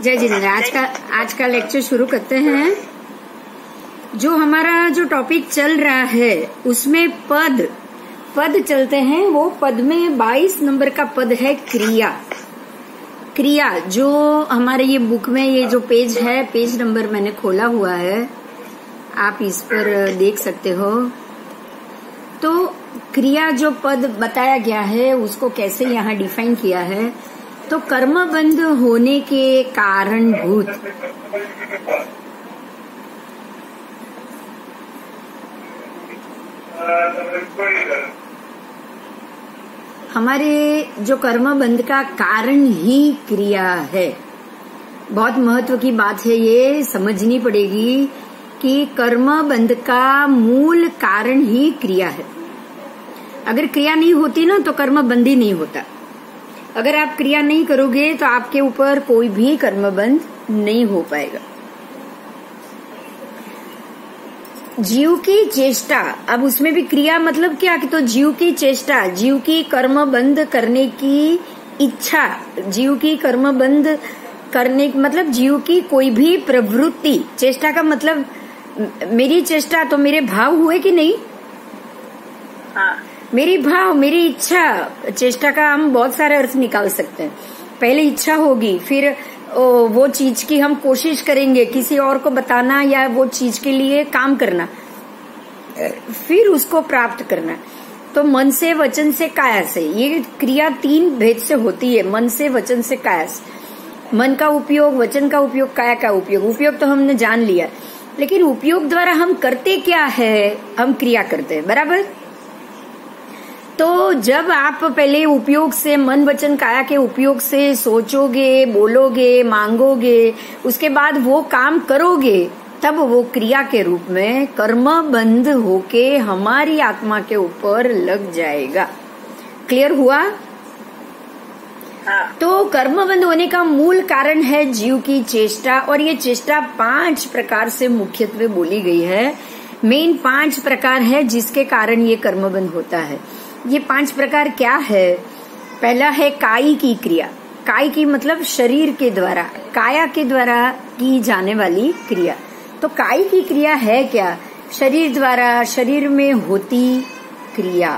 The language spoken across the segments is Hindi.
जय जिनेन्द्र। आज का लेक्चर शुरू करते हैं। जो हमारा जो टॉपिक चल रहा है उसमें पद चलते हैं। वो पद में 22 नंबर का पद है क्रिया। जो हमारे ये बुक में ये जो पेज है, पेज नंबर मैंने खोला हुआ है, आप इस पर देख सकते हो। तो क्रिया जो पद बताया गया है उसको कैसे यहाँ डिफाइन किया है, तो कर्मबंध होने के कारणभूत हमारे जो कर्मबंध का कारण ही क्रिया है। बहुत महत्व की बात है, ये समझनी पड़ेगी कि कर्मबंध का मूल कारण ही क्रिया है। अगर क्रिया नहीं होती ना तो कर्मबंध ही नहीं होता। अगर आप क्रिया नहीं करोगे तो आपके ऊपर कोई भी कर्मबंध नहीं हो पाएगा। जीव की चेष्टा, अब उसमें भी क्रिया मतलब क्या कि तो जीव की चेष्टा, जीव की कर्मबंध करने की इच्छा, जीव की कर्मबंध करने मतलब जीव की कोई भी प्रवृत्ति। चेष्टा का मतलब मेरी चेष्टा तो मेरे भाव हुए कि नहीं? हाँ। मेरी भाव, मेरी इच्छा। चेष्टा का हम बहुत सारे अर्थ निकाल सकते हैं। पहले इच्छा होगी, फिर वो चीज की हम कोशिश करेंगे, किसी और को बताना या वो चीज के लिए काम करना, फिर उसको प्राप्त करना। तो मन से, वचन से, काया से, ये क्रिया 3 भेद से होती है। मन से, वचन से, काया से। मन का उपयोग, वचन का उपयोग, काया का उपयोग। उपयोग तो हमने जान लिया, लेकिन उपयोग द्वारा हम करते क्या है? हम क्रिया करते हैं, बराबर। तो जब आप पहले उपयोग से, मन वचन काया के उपयोग से सोचोगे, बोलोगे, मांगोगे, उसके बाद वो काम करोगे, तब वो क्रिया के रूप में कर्मबंध होके हमारी आत्मा के ऊपर लग जाएगा। क्लियर हुआ? तो कर्मबंध होने का मूल कारण है जीव की चेष्टा, और ये चेष्टा 5 प्रकार से मुख्यत्वे बोली गई है। मेन 5 प्रकार है जिसके कारण ये कर्मबंध होता है। ये 5 प्रकार क्या है? पहला है काई की क्रिया। काई की मतलब शरीर के द्वारा, काया के द्वारा की जाने वाली क्रिया। तो काई की क्रिया है क्या? शरीर द्वारा, शरीर में होती क्रिया,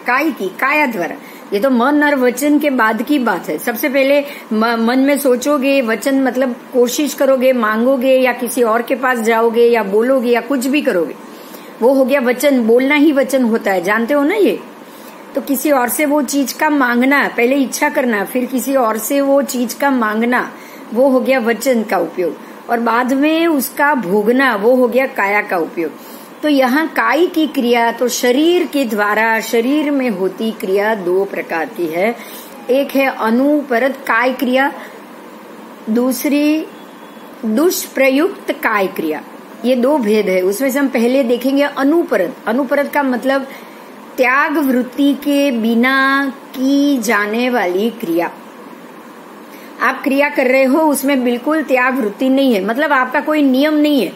काई की, काया द्वारा। ये तो मन और वचन के बाद की बात है। सबसे पहले मन में सोचोगे, वचन मतलब कोशिश करोगे, मांगोगे या किसी और के पास जाओगे या बोलोगे या कुछ भी करोगे, वो हो गया वचन। बोलना ही वचन होता है, जानते हो ना ये। तो किसी और से वो चीज का मांगना, पहले इच्छा करना, फिर किसी और से वो चीज का मांगना, वो हो गया वचन का उपयोग, और बाद में उसका भोगना, वो हो गया काया का उपयोग। तो यहाँ काई की क्रिया तो शरीर के द्वारा, शरीर में होती क्रिया 2 प्रकार की है। एक है अनुपरत काय क्रिया, दूसरी दुष्प्रयुक्त काय क्रिया। ये 2 भेद है। उसमें से हम पहले देखेंगे अनुपरत। अनुपरत का मतलब त्याग वृत्ति के बिना की जाने वाली क्रिया। आप क्रिया कर रहे हो, उसमें बिल्कुल त्याग वृत्ति नहीं है, मतलब आपका कोई नियम नहीं है।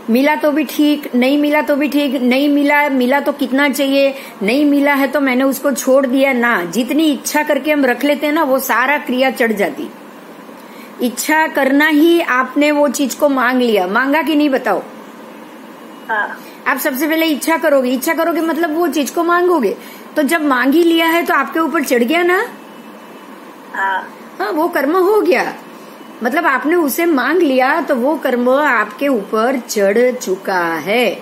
मिला तो भी ठीक, नहीं मिला तो भी ठीक, नहीं मिला तो कितना चाहिए, नहीं मिला है तो मैंने उसको छोड़ दिया ना। जितनी इच्छा करके हम रख लेते हैं ना, वो सारा क्रिया चढ़ जाती। इच्छा करना ही आपने वो चीज को मांग लिया, मांगा कि नहीं बताओ? आप सबसे पहले इच्छा करोगे मतलब वो चीज को मांगोगे। तो जब मांग ही लिया है तो आपके ऊपर चढ़ गया ना। हाँ, वो कर्म हो गया, मतलब आपने उसे मांग लिया तो वो कर्म आपके ऊपर चढ़ चुका है।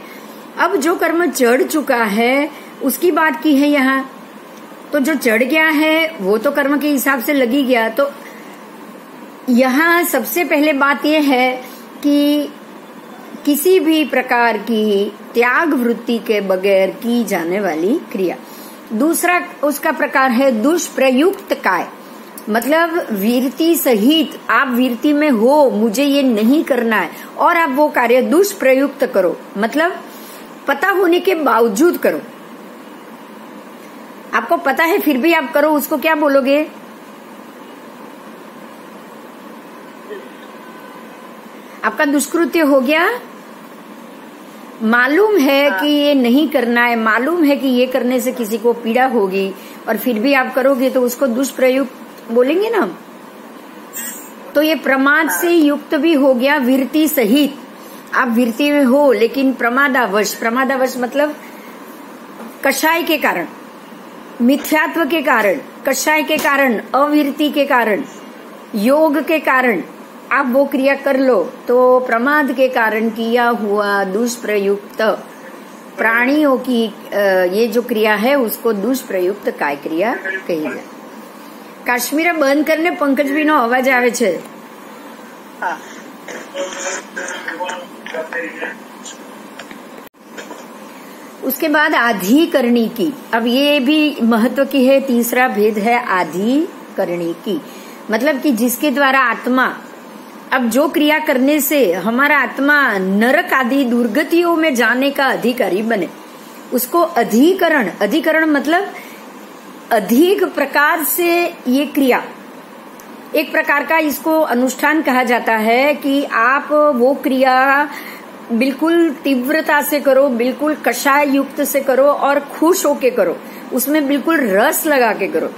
अब जो कर्म चढ़ चुका है उसकी बात की है यहाँ। तो जो चढ़ गया है वो तो कर्म के हिसाब से लगी गया। तो यहाँ सबसे पहले बात यह है कि किसी भी प्रकार की त्याग वृत्ति के बगैर की जाने वाली क्रिया। दूसरा उसका प्रकार है दुष्प्रयुक्त काय, मतलब वीरति सहित आप वीरति में हो, मुझे ये नहीं करना है, और आप वो कार्य दुष्प्रयुक्त करो, मतलब पता होने के बावजूद करो। आपको पता है फिर भी आप करो, उसको क्या बोलोगे? आपका दुष्कृत्य हो गया। मालूम है कि ये नहीं करना है, मालूम है कि ये करने से किसी को पीड़ा होगी, और फिर भी आप करोगे तो उसको दुष्प्रयुक्त बोलेंगे ना। तो ये प्रमाद से युक्त भी हो गया, विरति सहित। आप विरति में हो लेकिन प्रमादावश मतलब कषाय के कारण, मिथ्यात्व के कारण, कषाय के कारण, अविरति के कारण, योग के कारण आप वो क्रिया कर लो तो प्रमाद के कारण किया हुआ दुष्प्रयुक्त प्राणियों की ये जो क्रिया है उसको दुष्प्रयुक्त काय क्रिया कही जाए। काश्मीर बंद करने पंकज भी नो अवाज आवे छे। उसके बाद आधिकरणी की, अब ये भी महत्व की है, तीसरा भेद है आधिकरणी की, मतलब कि जिसके द्वारा आत्मा, अब जो क्रिया करने से हमारा आत्मा नरक आदि दुर्गतियों में जाने का अधिकारी बने, उसको अधिकरण मतलब अधिक प्रकार से ये क्रिया, एक प्रकार का इसको अनुष्ठान कहा जाता है कि आप वो क्रिया बिल्कुल तीव्रता से करो, बिल्कुल कषाय युक्त से करो और खुश होके करो, उसमें बिल्कुल रस लगा के करो,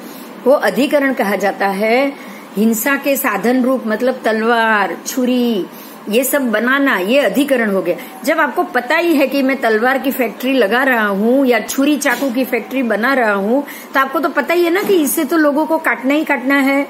वो अधिकरण कहा जाता है। हिंसा के साधन रूप मतलब तलवार, छुरी, ये सब बनाना, ये अधिकरण हो गया। जब आपको पता ही है कि मैं तलवार की फैक्ट्री लगा रहा हूँ या छुरी चाकू की फैक्ट्री बना रहा हूँ, तो आपको तो पता ही है ना कि इससे तो लोगों को काटना ही काटना है।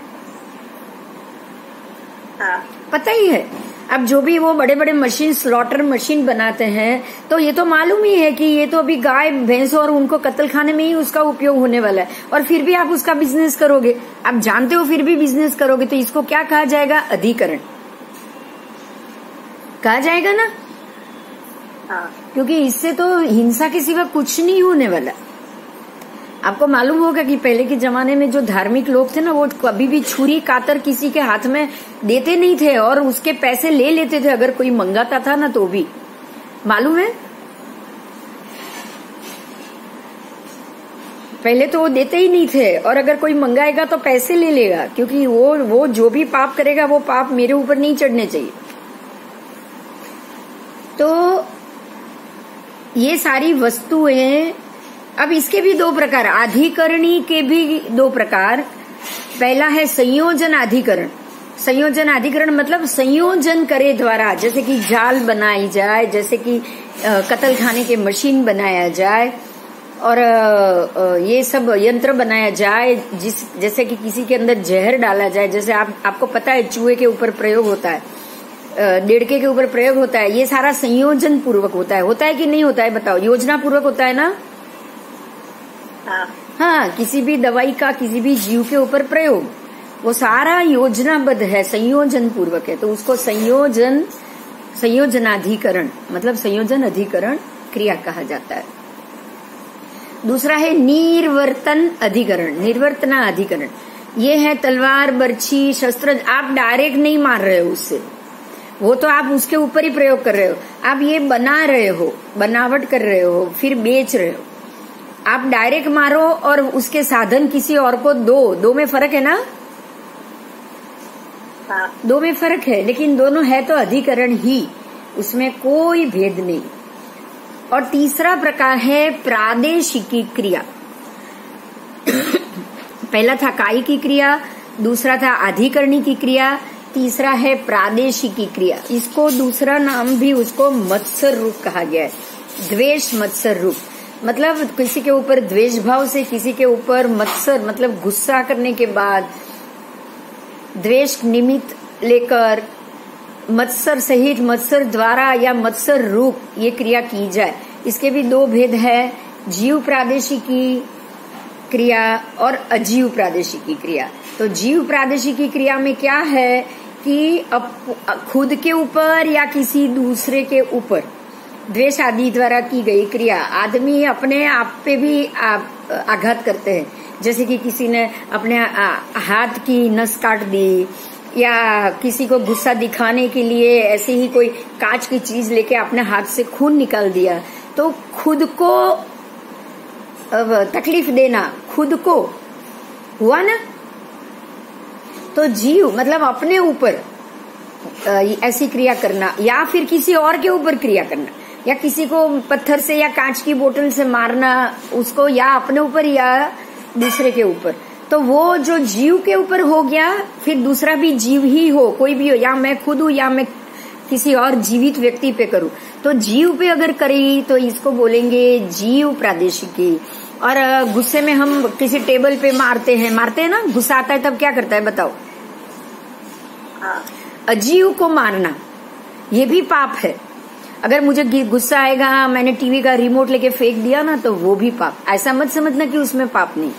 पता ही है। अब जो भी वो बड़े बड़े मशीन, स्लॉटर मशीन बनाते हैं, तो ये तो मालूम ही है कि ये तो अभी गाय भैंस और उनको कत्ल खाने में ही उसका उपयोग होने वाला है, और फिर भी आप उसका बिजनेस करोगे, आप जानते हो फिर भी बिजनेस करोगे, तो इसको क्या कहा जाएगा? अधिकरण कहा जाएगा ना। क्योंकि इससे तो हिंसा के सिवा कुछ नहीं होने वाला। आपको मालूम होगा कि पहले के जमाने में जो धार्मिक लोग थे ना, वो कभी भी छुरी कातर किसी के हाथ में देते नहीं थे और उसके पैसे ले लेते थे अगर कोई मंगाता था ना, तो भी मालूम है। पहले तो वो देते ही नहीं थे, और अगर कोई मंगाएगा तो पैसे ले लेगा, क्योंकि वो जो भी पाप करेगा वो पाप मेरे ऊपर नहीं चढ़ने चाहिए। तो ये सारी वस्तुएं, अब इसके भी दो प्रकार, अधिकरणी के भी दो प्रकार। पहला है संयोजन अधिकरण। संयोजन अधिकरण मतलब संयोजन करे द्वारा, जैसे कि जाल बनाई जाए, जैसे कि कत्ल खाने के मशीन बनाया जाए, और ये सब यंत्र बनाया जाए, जैसे कि किसी के अंदर जहर डाला जाए। जैसे आपको पता है चूहे के ऊपर प्रयोग होता है, डेढ़के के ऊपर प्रयोग होता है। ये सारा संयोजन पूर्वक होता है कि नहीं होता है? बताओ। योजना पूर्वक होता है ना। हाँ, किसी भी दवाई का किसी भी जीव के ऊपर प्रयोग, वो सारा योजनाबद्ध है, संयोजन पूर्वक है, तो उसको संयोजनाधिकरण मतलब संयोजन अधिकरण क्रिया कहा जाता है। दूसरा है निर्वर्तन अधिकरण, निर्वर्तना अधिकरण। ये है तलवार, बर्छी, शस्त्र, आप डायरेक्ट नहीं मार रहे हो उससे, वो तो आप उसके ऊपर ही प्रयोग कर रहे हो। आप ये बना रहे हो, बनावट कर रहे हो, फिर बेच रहे हो। आप डायरेक्ट मारो और उसके साधन किसी और को दो में फर्क है ना। दो में फर्क है, लेकिन दोनों है तो अधिकरण ही, उसमें कोई भेद नहीं। और तीसरा प्रकार है प्रादेशिकी क्रिया। पहला था कायी की क्रिया, दूसरा था अधिकरणी की क्रिया, तीसरा है प्रादेशिकी क्रिया। इसको दूसरा नाम भी उसको मत्सर रूप कहा गया है, द्वेष मत्सर रूप। मतलब किसी के ऊपर द्वेष भाव से, किसी के ऊपर मत्सर मतलब गुस्सा करने के बाद द्वेष निमित्त लेकर मत्सर सहित, मत्सर द्वारा या मत्सर रूप ये क्रिया की जाए। इसके भी दो भेद है, जीव प्रादेशिकी क्रिया और अजीव प्रादेशिकी क्रिया। तो जीव प्रादेशिकी क्रिया में क्या है कि खुद के ऊपर या किसी दूसरे के ऊपर द्वेष आदि द्वारा की गई क्रिया, आदमी अपने आप पे भी आघात करते हैं। जैसे कि किसी ने अपने हाथ की नस काट दी, या किसी को गुस्सा दिखाने के लिए ऐसे ही कोई कांच की चीज लेके अपने हाथ से खून निकाल दिया, तो खुद को तकलीफ देना, खुद को हुआ ना। तो जीव मतलब अपने ऊपर ऐसी क्रिया करना, या फिर किसी और के ऊपर क्रिया करना, या किसी को पत्थर से या कांच की बोतल से मारना उसको, या अपने ऊपर या दूसरे के ऊपर, तो वो जो जीव के ऊपर हो गया, फिर दूसरा भी जीव ही हो, कोई भी हो, या मैं खुद हूं या मैं किसी और जीवित व्यक्ति पे करूं, तो जीव पे अगर करें तो इसको बोलेंगे जीव प्रादेशिकी। और गुस्से में हम किसी टेबल पे मारते हैं ना, गुस्सा आता है तब क्या करता है बताओ? अजीव को मारना, ये भी पाप है। अगर मुझे गुस्सा आएगा, मैंने टीवी का रिमोट लेके फेंक दिया ना, तो वो भी पाप। ऐसा मत समझना कि उसमें पाप नहीं,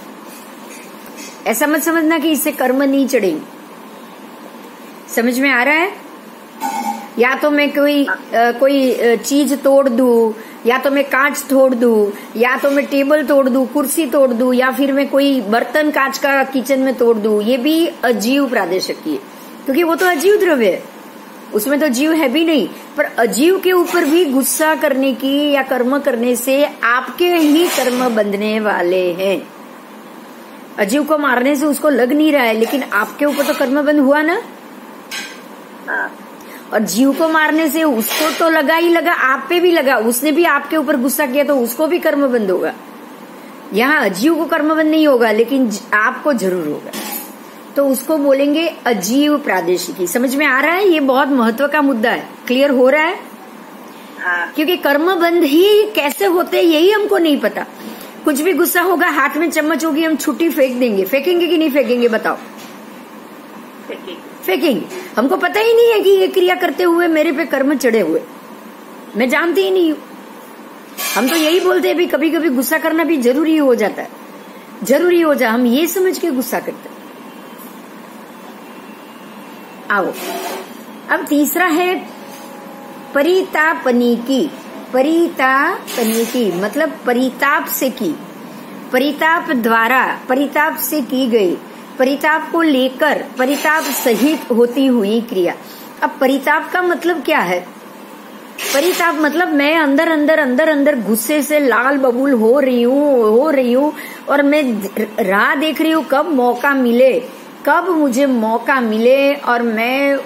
ऐसा मत समझना कि इससे कर्म नहीं चढ़ेंगे। समझ में आ रहा है? या तो मैं कोई चीज तोड़ दूं, या तो मैं कांच तोड़ दूं, या तो मैं टेबल तोड़ दूं, कुर्सी तोड़ दूं, या फिर मैं कोई बर्तन कांच का किचन में तोड़ दूं, ये भी अजीव प्रादेशिकी है, क्योंकि वो तो अजीव द्रव्य है, उसमें तो जीव है भी नहीं। पर अजीव के ऊपर भी गुस्सा करने की या कर्म करने से आपके ही कर्म बंधने वाले हैं। अजीव को मारने से उसको लग नहीं रहा है, लेकिन आपके ऊपर तो कर्म बंध हुआ ना। और जीव को मारने से उसको तो लगा ही लगा, आप पे भी लगा, उसने भी आपके ऊपर गुस्सा किया तो उसको भी कर्म बंध होगा। यहाँ अजीव को कर्म बंध नहीं होगा, लेकिन आपको जरूर होगा। तो उसको बोलेंगे अजीव प्रादेशिकी। समझ में आ रहा है? ये बहुत महत्व का मुद्दा है। क्लियर हो रहा है? हाँ। क्योंकि कर्म बंध ही कैसे होते यही हमको नहीं पता। कुछ भी गुस्सा होगा, हाथ में चम्मच होगी, हम छुट्टी फेंक देंगे। फेंकेंगे कि नहीं फेंकेंगे बताओ? फेंकेंगे। हमको पता ही नहीं है कि ये क्रिया करते हुए मेरे पे कर्म चढ़े हुए, मैं जानती ही नहीं हूँ। हम तो यही बोलते हैं भी कभी कभी गुस्सा करना भी जरूरी हो जाता है, जरूरी हो जा, हम ये समझ के गुस्सा करते हैं। आओ, अब तीसरा है परितापनीकी। परितापनीकी मतलब परिताप से की, परिताप द्वारा, परिताप से की गई, परिताप को लेकर, परिताप सहित होती हुई क्रिया। अब परिताप का मतलब क्या है? परिताप मतलब मैं अंदर अंदर अंदर अंदर गुस्से से लाल बबूल हो रही हूँ और मैं राह देख रही हूँ कब मौका मिले, कब मुझे मौका मिले और मैं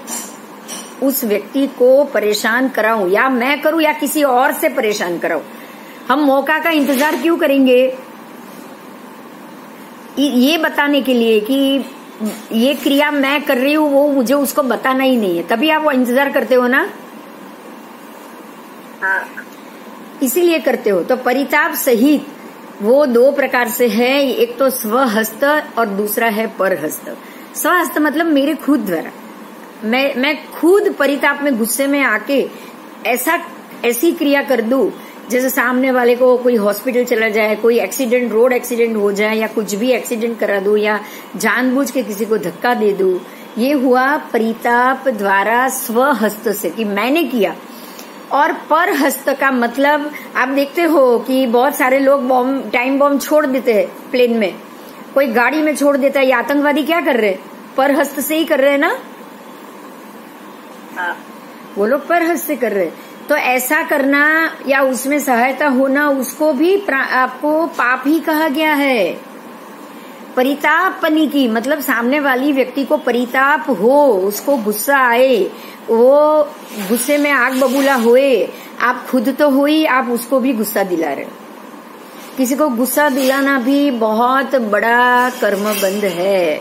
उस व्यक्ति को परेशान कराऊं, या मैं करूं या किसी और से परेशान कराऊं। हम मौका का इंतजार क्यों करेंगे? ये बताने के लिए कि ये क्रिया मैं कर रही हूँ, वो मुझे उसको बताना ही नहीं है, तभी आप वो इंतजार करते हो ना। हाँ। इसीलिए करते हो। तो परिताप सहित वो दो प्रकार से है, एक तो स्वहस्त और दूसरा है परहस्त। स्वहस्त मतलब मेरे खुद द्वारा, मैं खुद परिताप में गुस्से में आके ऐसी क्रिया कर दूं, जैसे सामने वाले को कोई हॉस्पिटल चला जाए, कोई एक्सीडेंट, रोड एक्सीडेंट हो जाए, या कुछ भी एक्सीडेंट करा दूं, या जानबूझ के किसी को धक्का दे दूं। ये हुआ परिताप द्वारा स्वहस्त से कि मैंने किया। और परहस्त का मतलब आप देखते हो कि बहुत सारे लोग टाइम बॉम्ब छोड़ देते हैं प्लेन में, कोई गाड़ी में छोड़ देता है। ये आतंकवादी क्या कर रहे हैं? परहस्त से ही कर रहे हैं ना, वो लोग परहस्त से कर रहे हैं। तो ऐसा करना या उसमें सहायता होना, उसको भी आपको पाप ही कहा गया है। परितापनी की मतलब सामने वाली व्यक्ति को परिताप हो, उसको गुस्सा आए, वो गुस्से में आग बबूला होए, आप खुद तो हुई, आप उसको भी गुस्सा दिला रहे हो। किसी को गुस्सा दिलाना भी बहुत बड़ा कर्मबंध है,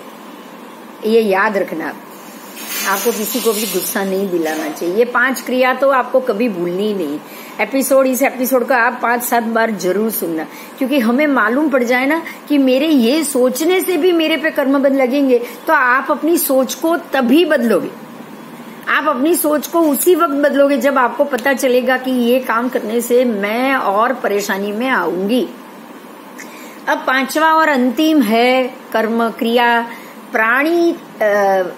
ये याद रखना। आपको किसी को भी गुस्सा नहीं दिलाना चाहिए। ये 5 क्रिया तो आपको कभी भूलनी ही नहीं। इस एपिसोड का आप 5-7 बार जरूर सुनना, क्योंकि हमें मालूम पड़ जाए ना कि मेरे ये सोचने से भी मेरे पे कर्मबंध लगेंगे, तो आप अपनी सोच को तभी बदलोगे। आप अपनी सोच को उसी वक्त बदलोगे जब आपको पता चलेगा कि ये काम करने से मैं और परेशानी में आऊंगी। अब 5वां और अंतिम है कर्म क्रिया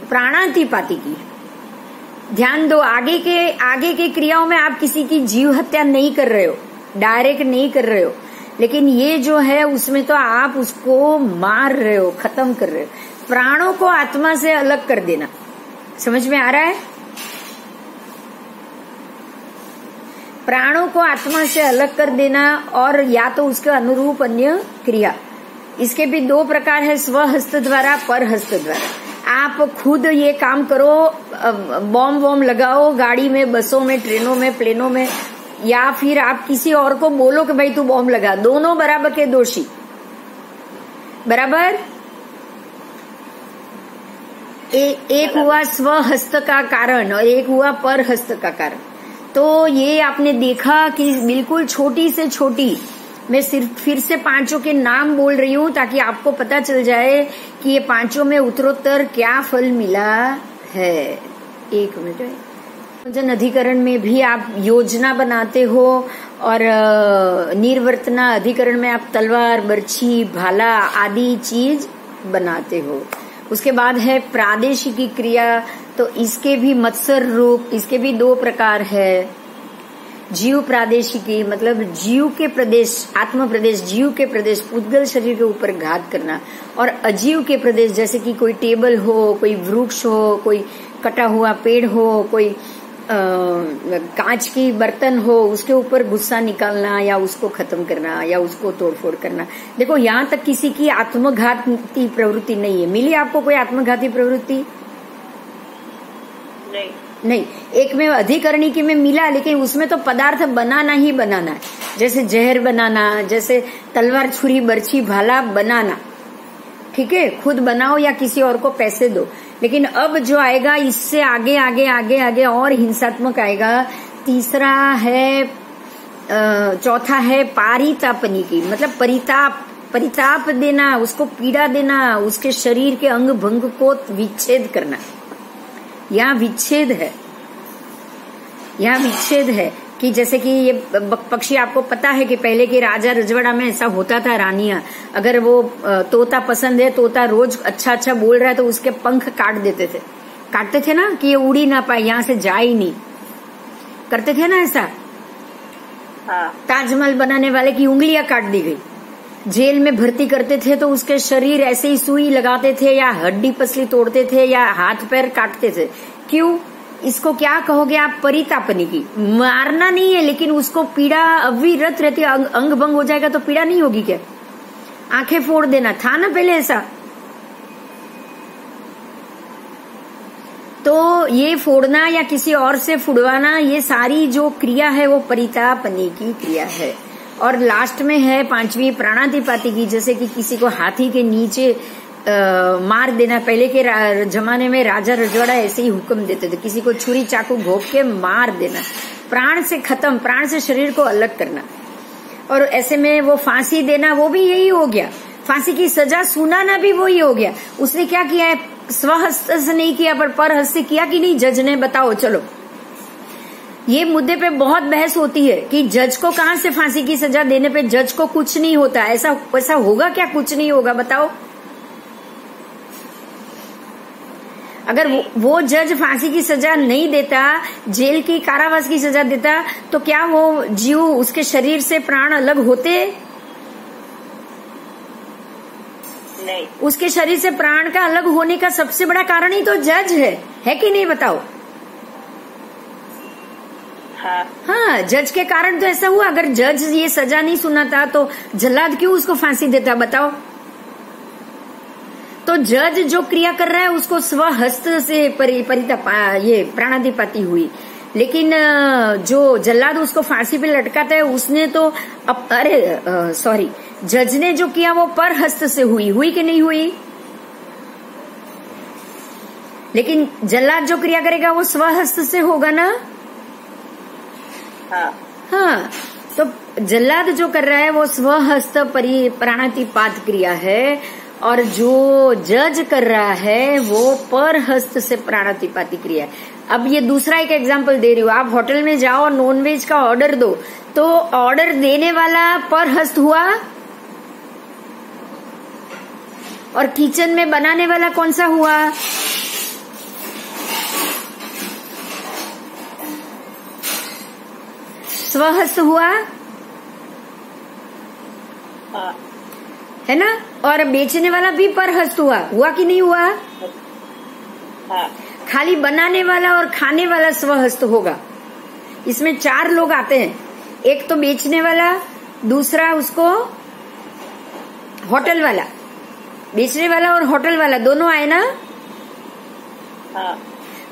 प्राणातिपाती की। ध्यान दो, आगे के क्रियाओं में आप किसी की जीव हत्या नहीं कर रहे हो, डायरेक्ट नहीं कर रहे हो, लेकिन ये जो है उसमें तो आप उसको मार रहे हो, खत्म कर रहे हो। प्राणों को आत्मा से अलग कर देना, समझ में आ रहा है? प्राणों को आत्मा से अलग कर देना, और या तो उसके अनुरूप अन्य क्रिया। इसके भी 2 प्रकार है, स्वहस्त द्वारा, परहस्त द्वारा। आप खुद ये काम करो, बॉम्ब लगाओ गाड़ी में, बसों में, ट्रेनों में, प्लेनों में, या फिर आप किसी और को बोलो कि भाई तू बॉम्ब लगा। दोनों बराबर के दोषी, बराबर। एक हुआ स्वहस्त का कारण और एक हुआ परहस्त का कारण। तो ये आपने देखा कि बिल्कुल छोटी से छोटी, मैं सिर्फ फिर से पांचों के नाम बोल रही हूँ ताकि आपको पता चल जाए कि ये पांचों में उत्तरोत्तर क्या फल मिला है। एक मिनट। जन अधिकरण में भी आप योजना बनाते हो और निर्वर्तना अधिकरण में आप तलवार, बर्छी, भाला आदि चीज बनाते हो। उसके बाद है प्रादेशिकी क्रिया, तो इसके भी मत्सर रूप, इसके भी दो प्रकार है। जीव प्रादेशिकी मतलब जीव के प्रदेश, आत्म प्रदेश, जीव के प्रदेश, पुद्गल शरीर के ऊपर घात करना, और अजीव के प्रदेश जैसे कि कोई टेबल हो, कोई वृक्ष हो, कोई कटा हुआ पेड़ हो, कोई कांच की बर्तन हो, उसके ऊपर गुस्सा निकालना या उसको खत्म करना या उसको तोड़फोड़ करना। देखो यहाँ तक किसी की आत्मघाती प्रवृत्ति नहीं है। मिली आपको कोई आत्मघाती प्रवृत्ति? नहीं। एक में अधिकरणिकी में मिला, लेकिन उसमें तो पदार्थ बनाना ही बनाना है, जैसे जहर बनाना, जैसे तलवार, छुरी, बर्छी, भाला बनाना, ठीक है, खुद बनाओ या किसी और को पैसे दो। लेकिन अब जो आएगा इससे आगे आगे आगे आगे और हिंसात्मक आएगा। तीसरा है, चौथा है पारितापनिकी, मतलब परिताप देना, उसको पीड़ा देना, उसके शरीर के अंग भंग को विच्छेद करना। यहाँ विच्छेद है कि जैसे कि ये पक्षी, आपको पता है कि पहले के राजा रजवाड़ा में ऐसा होता था, रानियां अगर वो तोता पसंद है, तोता रोज अच्छा बोल रहा है तो उसके पंख काटते थे ना कि ये उड़ी ना पाए, यहाँ से जाए ही नहीं, करते थे ना ऐसा। ताजमहल बनाने वाले की उंगलियां काट दी गई। जेल में भर्ती करते थे तो उसके शरीर ऐसे ही सुई लगाते थे या हड्डी पसली तोड़ते थे या हाथ पैर काटते थे। क्यों? इसको क्या कहोगे आप? परितापनिकी। मारना नहीं है, लेकिन उसको पीड़ा अविरत रहती है। अंग भंग हो जाएगा तो पीड़ा नहीं होगी क्या? आंखें फोड़ देना था ना पहले ऐसा। तो ये फोड़ना या किसी और से फुड़वाना, ये सारी जो क्रिया है वो परितापनिकी क्रिया है। और लास्ट में है पांचवी प्राणातिपाती की, जैसे कि किसी को हाथी के नीचे मार देना। पहले के जमाने में राजा रजवाड़ा ऐसे ही हुक्म देते थे, किसी को छुरी चाकू घोंप के मार देना, प्राण से खत्म, प्राण से शरीर को अलग करना। और ऐसे में वो फांसी देना, वो भी यही हो गया। फांसी की सजा सुनाना भी वही हो गया। उसने क्या किया है? स्वहस्त से नहीं किया, पर परहस्त से किया कि नहीं? जज ने, बताओ। चलो, ये मुद्दे पे बहुत बहस होती है कि जज को कहां से फांसी की सजा देने पे जज को कुछ नहीं होता। ऐसा होगा क्या? कुछ नहीं होगा, बताओ। अगर वो जज फांसी की सजा नहीं देता, जेल की कारावास की सजा देता, तो क्या वो जीव, उसके शरीर से प्राण अलग होते? नहीं। उसके शरीर से प्राण का अलग होने का सबसे बड़ा कारण ही तो जज है कि नहीं? बताओ। हाँ, जज के कारण तो ऐसा हुआ। अगर जज ये सजा नहीं सुनाता तो जल्लाद क्यों उसको फांसी देता? बताओ। तो जज जो क्रिया कर रहा है उसको स्वहस्त से ये प्राणातिपाती हुई। लेकिन जो जल्लाद उसको फांसी पे लटकाता है उसने तो जज ने जो किया वो परहस्त से हुई कि नहीं हुई? लेकिन जल्लाद जो क्रिया करेगा वो स्वहस्त से होगा ना? हाँ। तो जल्लाद जो कर रहा है वो स्वहस्त प्राणातिपात क्रिया है, और जो जज कर रहा है वो परहस्त से प्राणातिपाती क्रिया है। अब ये दूसरा एक एग्जांपल दे रही हूँ। आप होटल में जाओ और नॉनवेज का ऑर्डर दो, तो ऑर्डर देने वाला परहस्त हुआ और किचन में बनाने वाला कौन सा हुआ? स्वहस्त हुआ, है ना? और बेचने वाला भी परहस्त हुआ कि नहीं हुआ? खाली बनाने वाला और खाने वाला स्वहस्त होगा। इसमें 4 लोग आते हैं, एक तो बेचने वाला, दूसरा उसको होटल वाला। बेचने वाला और होटल वाला दोनों आए ना?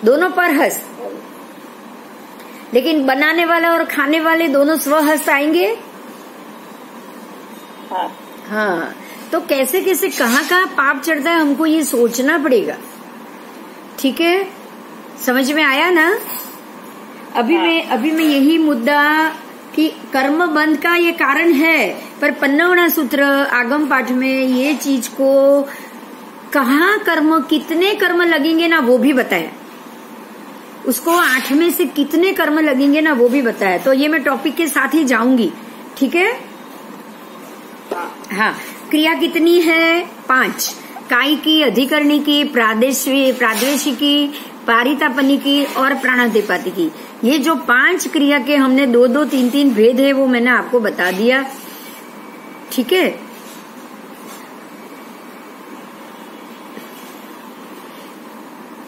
दोनों परहस्त। लेकिन बनाने वाला और खाने वाले दोनों स्वहस्त आएंगे। हाँ। तो कैसे कैसे कहाँ पाप चढ़ता है, हमको ये सोचना पड़ेगा। ठीक है, समझ में आया ना? अभी मैं यही मुद्दा कि कर्म बंध का ये कारण है, पर 55वां सूत्र आगम पाठ में ये चीज को कहाँ कर्म, कितने कर्म लगेंगे ना वो भी बताया। उसको 8 में से कितने कर्म लगेंगे ना वो भी बताया। तो ये मैं टॉपिक के साथ ही जाऊंगी, ठीक है? हाँ, क्रिया कितनी है? 5। कायिकी, अधिकरणिकी, प्रादेशिकी, पारितापनिकी और प्राणातिपातिकी। ये जो 5 क्रिया के हमने 2-2, 3-3 भेद है वो मैंने आपको बता दिया, ठीक है?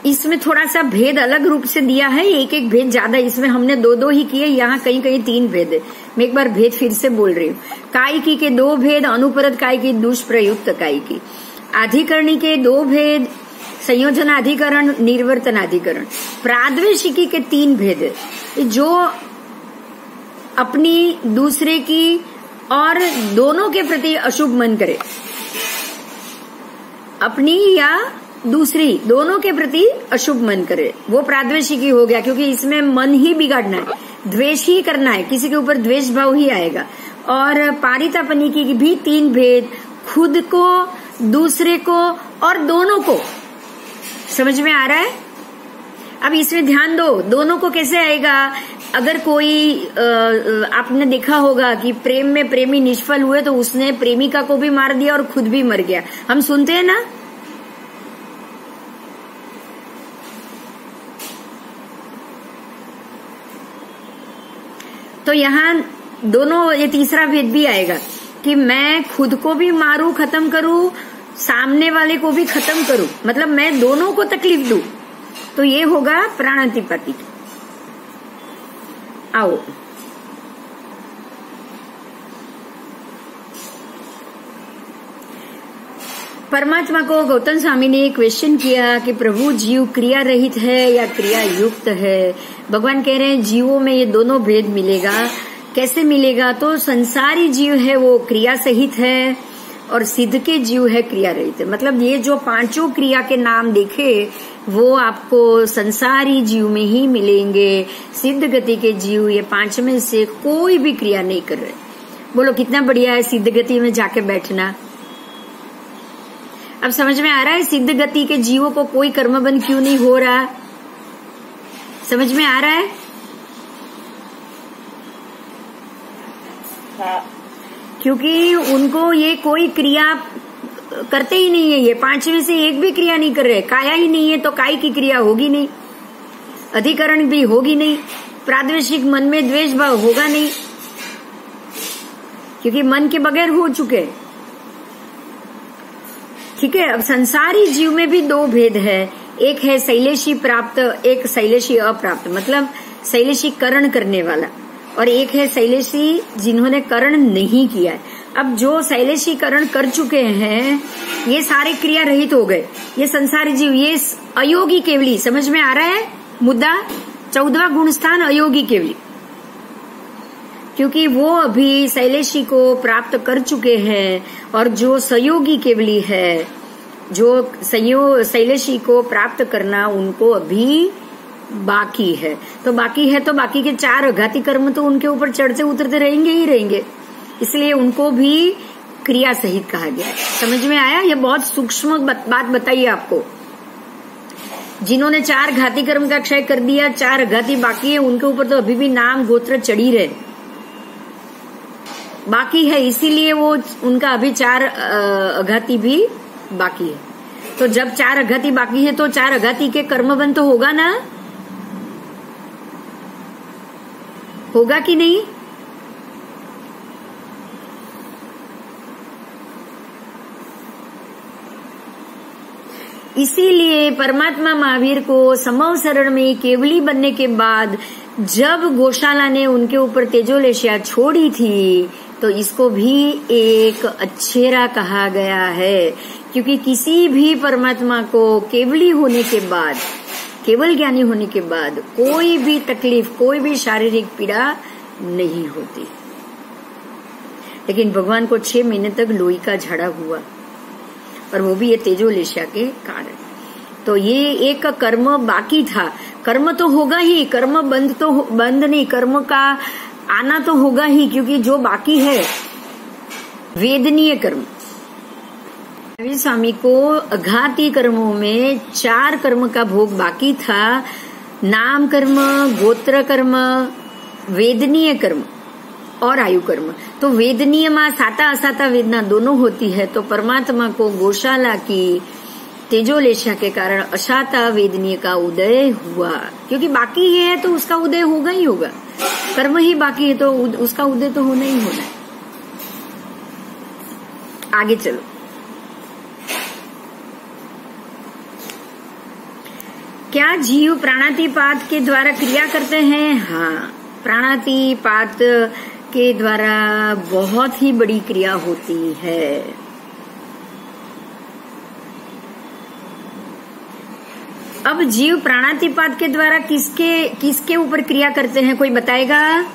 इसमें थोड़ा सा भेद अलग रूप से दिया है, एक एक भेद ज्यादा, इसमें हमने 2-2 ही किए, यहाँ कहीं कहीं 3 भेद है। मैं एक बार भेद फिर से बोल रही हूँ। कायिकी के 2 भेद, अनुपरत कायिकी, दुष्प्रयुक्त कायिकी। अधिकरणी के 2 भेद, संयोजनाधिकरण, निर्वर्तनाधिकरण। प्राद्वेशिकी के 3 भेद है, जो अपनी, दूसरे की और दोनों के प्रति अशुभ मन करे। अपनी या दूसरी दोनों के प्रति अशुभ मन करे, वो प्राद्वेशिकी हो गया, क्योंकि इसमें मन ही बिगाड़ना है, द्वेष ही करना है, किसी के ऊपर द्वेष भाव ही आएगा। और पारितापनिकी की भी 3 भेद, खुद को, दूसरे को और दोनों को। समझ में आ रहा है? अब इसमें ध्यान दो, दोनों को कैसे आएगा? अगर कोई आपने देखा होगा कि प्रेम में प्रेमी निष्फल हुए तो उसने प्रेमिका को भी मार दिया और खुद भी मर गया, हम सुनते हैं ना? तो यहाँ दोनों, ये तीसरा भेद भी आएगा कि मैं खुद को भी मारूं, खत्म करूं, सामने वाले को भी खत्म करूं, मतलब मैं दोनों को तकलीफ दूं, तो ये होगा प्राणातिपातिक। आओ, परमात्मा को गौतम स्वामी ने क्वेश्चन किया कि प्रभु जीव क्रिया रहित है या क्रिया युक्त है? भगवान कह रहे हैं जीवों में ये दोनों भेद मिलेगा। कैसे मिलेगा? तो संसारी जीव है वो क्रिया सहित है और सिद्ध के जीव है क्रिया रहित है। मतलब ये जो 5 क्रिया के नाम देखे वो आपको संसारी जीव में ही मिलेंगे। सिद्ध गति के जीव ये 5 में से कोई भी क्रिया नहीं कर रहे। बोलो कितना बढ़िया है सिद्ध गति में जाके बैठना। अब समझ में आ रहा है सिद्ध गति के जीवों को कोई कर्मबंध क्यों नहीं हो रहा? समझ में आ रहा है? क्योंकि उनको ये कोई क्रिया करते ही नहीं है। ये 5 में से एक भी क्रिया नहीं कर रहे। काया ही नहीं है तो काय की क्रिया होगी नहीं, अधिकरण भी होगी नहीं, प्रादेशिक मन में द्वेष भाव होगा नहीं, क्योंकि मन के बगैर हो चुके। ठीक है। अब संसारी जीव में भी 2 भेद है। एक है शैलेशी प्राप्त, एक शैलेशी अप्राप्त, मतलब शैलेशी करण करने वाला, और एक है शैलेशी जिन्होंने करण नहीं किया है। अब जो शैलेशी करण कर चुके हैं ये सारे क्रिया रहित हो गए। ये संसारी जीव, ये अयोगी केवली। समझ में आ रहा है मुद्दा? 14वां गुण स्थान अयोगी केवली, क्योंकि वो अभी शैलेशी को प्राप्त कर चुके हैं। और जो संयोगी केवली है, जो शैलेशी को प्राप्त करना उनको अभी बाकी है। तो बाकी है तो बाकी के 4 घाती कर्म तो उनके ऊपर चढ़ते उतरते रहेंगे ही रहेंगे, इसलिए उनको भी क्रिया सहित कहा गया है। समझ में आया? ये बहुत सूक्ष्म बात बताइए आपको। जिन्होंने 4 घाती कर्म का क्षय कर दिया, 4 घाती बाकी है, उनके ऊपर तो अभी भी नाम गोत्र चढ़ी रहे बाकी है, इसीलिए वो उनका अभी 4 अघाती भी बाकी है। तो जब 4 अघाती बाकी है तो 4 अघाती के कर्मबंध तो होगा ना? होगा कि नहीं? इसीलिए परमात्मा महावीर को समवसरण में केवली बनने के बाद जब गौशाला ने उनके ऊपर तेजोलेशिया छोड़ी थी तो इसको भी एक अच्छेरा कहा गया है, क्योंकि किसी भी परमात्मा को केवली होने के बाद, केवल ज्ञानी होने के बाद कोई भी तकलीफ, कोई भी शारीरिक पीड़ा नहीं होती। लेकिन भगवान को 6 महीने तक लोई का झाड़ा हुआ, और वो भी ये तेजोलेशिया के कारण। तो ये एक कर्म बाकी था। कर्म तो होगा ही, कर्म बंद नहीं, कर्म का आना तो होगा ही, क्योंकि जो बाकी है वेदनीय कर्म। स्वामी को अघाती कर्मों में 4 कर्म का भोग बाकी था, नाम कर्म, गोत्र कर्म, वेदनीय कर्म और आयु कर्म। तो वेदनीय में साता असाता वेदना दोनों होती है, तो परमात्मा को गौशाला की तेजोलेशा के कारण असाता वेदनीय का उदय हुआ, क्योंकि बाकी ये है तो उसका उदय होगा ही होगा। कर्म ही बाकी है तो उसका उदय तो होना ही होना है। आगे चलो। क्या जीव प्राणातिपात के द्वारा क्रिया करते हैं? हाँ, प्राणातिपात के द्वारा बहुत ही बड़ी क्रिया होती है। अब जीव प्राणातिपात के द्वारा किसके ऊपर क्रिया करते हैं, कोई बताएगा?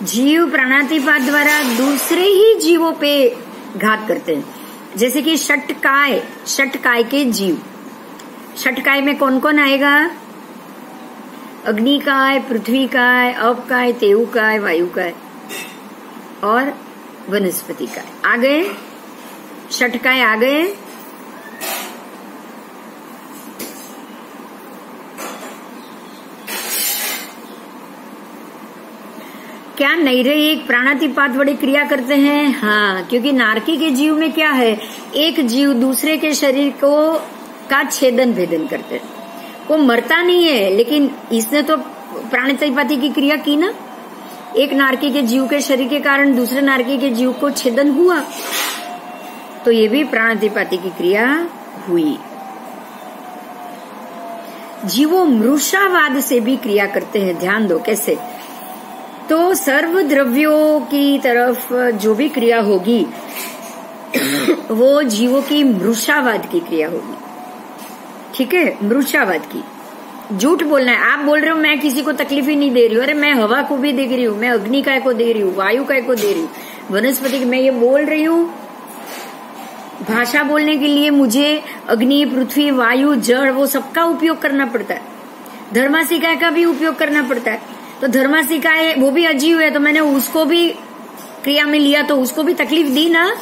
जीव प्राणातिपात द्वारा दूसरे ही जीवों पे घात करते हैं, जैसे कि षटकाय के जीव। षटकाय में कौन कौन आएगा? अग्निकाय, पृथ्वीकाय, अपकाय, तेउकाय, वायुकाय और वनस्पतिकाय। आ गए? षटकाय आ गए? क्या नैरेयिक प्राणातिपात वड़े क्रिया करते हैं? हाँ, क्योंकि नारकी के जीव में क्या है, एक जीव दूसरे के शरीर का छेदन भेदन करते हैं। वो मरता नहीं है, लेकिन इसने तो प्राणातिपाती की क्रिया की ना। एक नारकी के जीव के शरीर के कारण दूसरे नारकी के जीव को छेदन हुआ, तो ये भी प्राणातिपाती की क्रिया हुई। जीवो मृषावाद से भी क्रिया करते हैं, ध्यान दो कैसे। तो सर्व द्रव्यों की तरफ जो भी क्रिया होगी वो जीवों की मृषावाद की क्रिया होगी। ठीक है, मृषावाद की। झूठ बोलना है। आप बोल रहे हो मैं किसी को तकलीफ ही नहीं दे रही हूँ, अरे मैं हवा को भी दे रही हूँ, मैं अग्नि काय को दे रही हूँ, वायु काय को दे रही हूँ, वनस्पति मैं ये बोल रही हूँ। भाषा बोलने के लिए मुझे अग्नि, पृथ्वी, वायु, जड़ वो सबका उपयोग करना पड़ता है। धर्मासिकाय का भी उपयोग करना पड़ता है। तो धर्मासिकाय वो भी अजीव है, तो मैंने उसको भी क्रिया में लिया, तो उसको भी तकलीफ दी ना,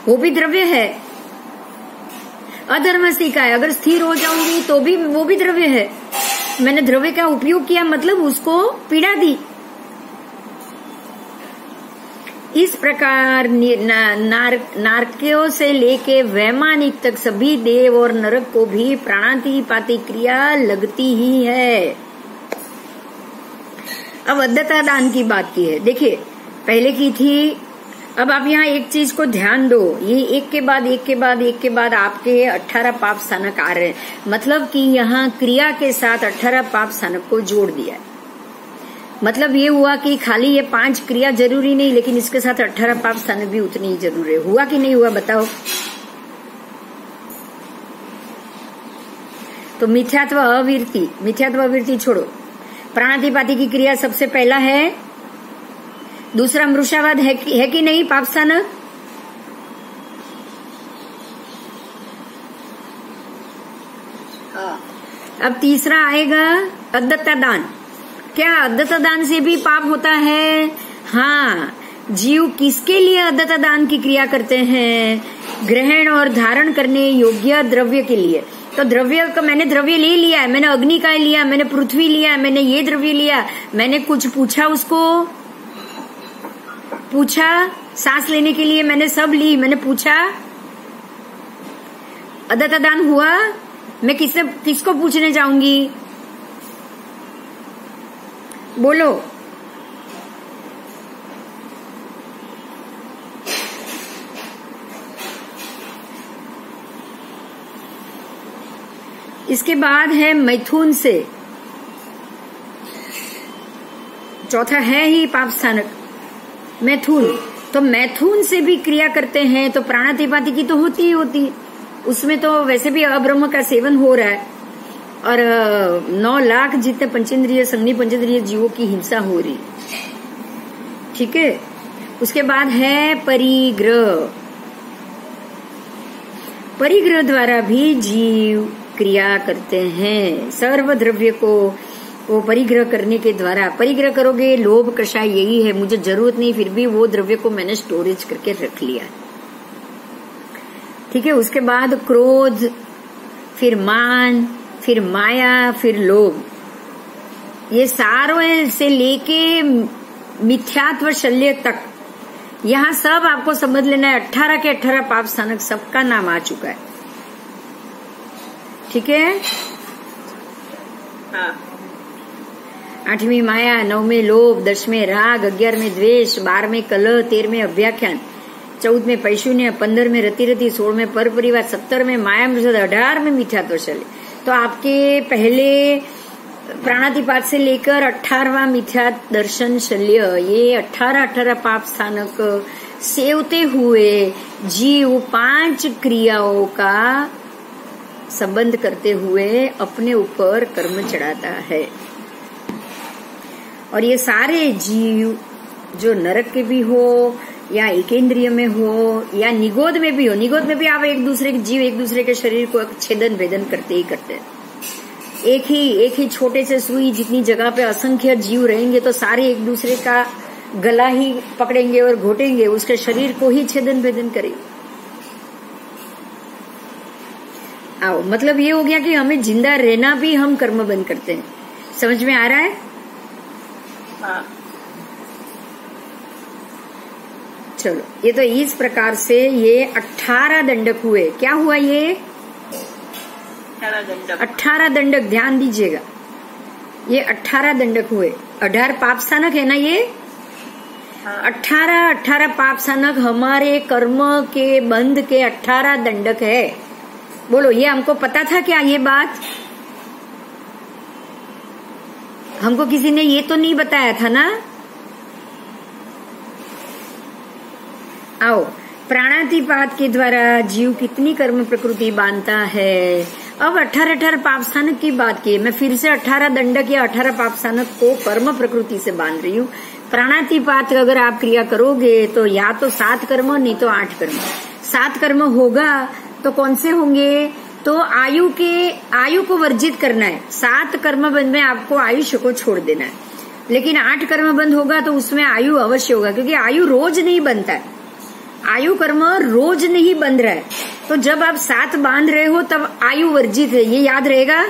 वो भी द्रव्य है। अधर्मासिकाय अगर स्थिर हो जाऊंगी तो भी वो भी द्रव्य है। मैंने द्रव्य का उपयोग किया, मतलब उसको पीड़ा दी। इस प्रकार नारकियों से लेके वैमानिक तक सभी देव और नरक को भी प्राणातिपाती क्रिया लगती ही है। अब अद्यता दान की बात की है, देखिए पहले की थी। अब आप यहाँ एक चीज को ध्यान दो, ये एक के बाद आपके 18 पाप स्थानक आ रहे हैं, मतलब कि यहाँ क्रिया के साथ 18 पाप स्थानक को जोड़ दिया है। मतलब ये हुआ कि खाली ये 5 क्रिया जरूरी नहीं, लेकिन इसके साथ 18 पाप स्थानक भी उतनी ही जरूरी है। हुआ कि नहीं हुआ बताओ? तो मिथ्यात्व अवीर्ति छोड़ो। प्राणातिपाती की क्रिया सबसे पहला है, दूसरा मृषावाद है कि नहीं पाप स्थानक? अब तीसरा आएगा अद्यता दान। क्या अद्यता दान से भी पाप होता है? हाँ, जीव किसके लिए अद्यता दान की क्रिया करते हैं? ग्रहण और धारण करने योग्य द्रव्य के लिए। तो द्रव्य का मैंने द्रव्य ले लिया है, मैंने अग्नि का लिया, मैंने पृथ्वी लिया, मैंने ये द्रव्य लिया, मैंने कुछ पूछा, उसको पूछा सांस लेने के लिए मैंने सब ली, मैंने पूछा, अद्यता दान हुआ। मैं किसको पूछने जाऊंगी? बोलो। इसके बाद है मैथुन से, चौथा है ही पाप स्थानक मैथुन। तो मैथुन से भी क्रिया करते हैं, तो प्राणातिपाती की तो होती ही होती, उसमें तो वैसे भी अब्रह्म का सेवन हो रहा है। और 9 लाख जितने पंचेंद्रिय संघी पंचेंद्रिय जीवों की हिंसा हो रही। ठीक है, उसके बाद है परिग्रह। परिग्रह द्वारा भी जीव क्रिया करते हैं। सर्व द्रव्य को वो परिग्रह करने के द्वारा, परिग्रह करोगे, लोभ कषाय यही है, मुझे जरूरत नहीं, फिर भी वो द्रव्य को मैंने स्टोरेज करके रख लिया। ठीक है, उसके बाद क्रोध, फिर मान, फिर माया, फिर लोभ, ये सारों से लेके मिथ्यात्व शल्य तक, यहाँ सब आपको समझ लेना है। 18 के 18 पाप स्थानक सबका नाम आ चुका है। ठीक है, हाँ। 8वीं माया, 9वें लोभ, 10वें राग, 11वें द्वेष, 12वें कलह, 13वें अभ्याख्यान, 14वें पैशून्य, 15वें रति, 16वें पर परिवार, 17वें माया मृषद, 18वें मिथ्यात्व शल्य। तो आपके पहले प्राणातिपात से लेकर 18वां मिथ्या दर्शन शल्य, ये 18 पाप स्थानक सेवते हुए जीव 5 क्रियाओं का संबंध करते हुए अपने ऊपर कर्म चढ़ाता है। और ये सारे जीव जो नरक के भी हो या एकेंद्रिय में हो या निगोद में भी हो, निगोद में भी आप एक दूसरे के जीव एक दूसरे के शरीर को छेदन भेदन करते ही करते हैं। एक ही छोटे से सुई जितनी जगह पे असंख्य जीव रहेंगे तो सारे एक दूसरे का गला ही पकड़ेंगे और घोटेंगे, उसके शरीर को ही छेदन भेदन करेंगे। आओ, मतलब ये हो गया कि हमें जिंदा रहना भी हम कर्म बंद करते हैं। समझ में आ रहा है? हाँ। चलो, ये तो इस प्रकार से ये 18 दंडक हुए। क्या हुआ ये? 18 दंडक, ध्यान दीजिएगा, ये 18 दंडक हुए। 18 पाप स्थानक है ना ये? 18 पाप स्थानक हमारे कर्म के बंध के 18 दंडक है। बोलो, ये हमको पता था क्या ये बात? हमको किसी ने ये तो नहीं बताया था ना? आओ, प्राणातिपात के द्वारा जीव कितनी कर्म प्रकृति बांधता है। अब 18 पाप स्थानक की बात की, मैं फिर से 18 दंडक या 18 पाप स्थानक को कर्म प्रकृति से बांध रही हूँ। प्राणातिपात अगर आप क्रिया करोगे तो या तो 7 कर्म, नहीं तो 8 कर्म। 7 कर्म होगा तो कौन से होंगे? तो आयु को वर्जित करना है। 7 कर्म बंद में आपको आयुष्य को छोड़ देना है। लेकिन 8 कर्म बंद होगा तो उसमें आयु अवश्य होगा, क्योंकि आयु रोज नहीं बनता है, आयु कर्म रोज नहीं बंध रहा है। तो जब आप 7 बांध रहे हो तब आयु वर्जित है, ये याद रहेगा।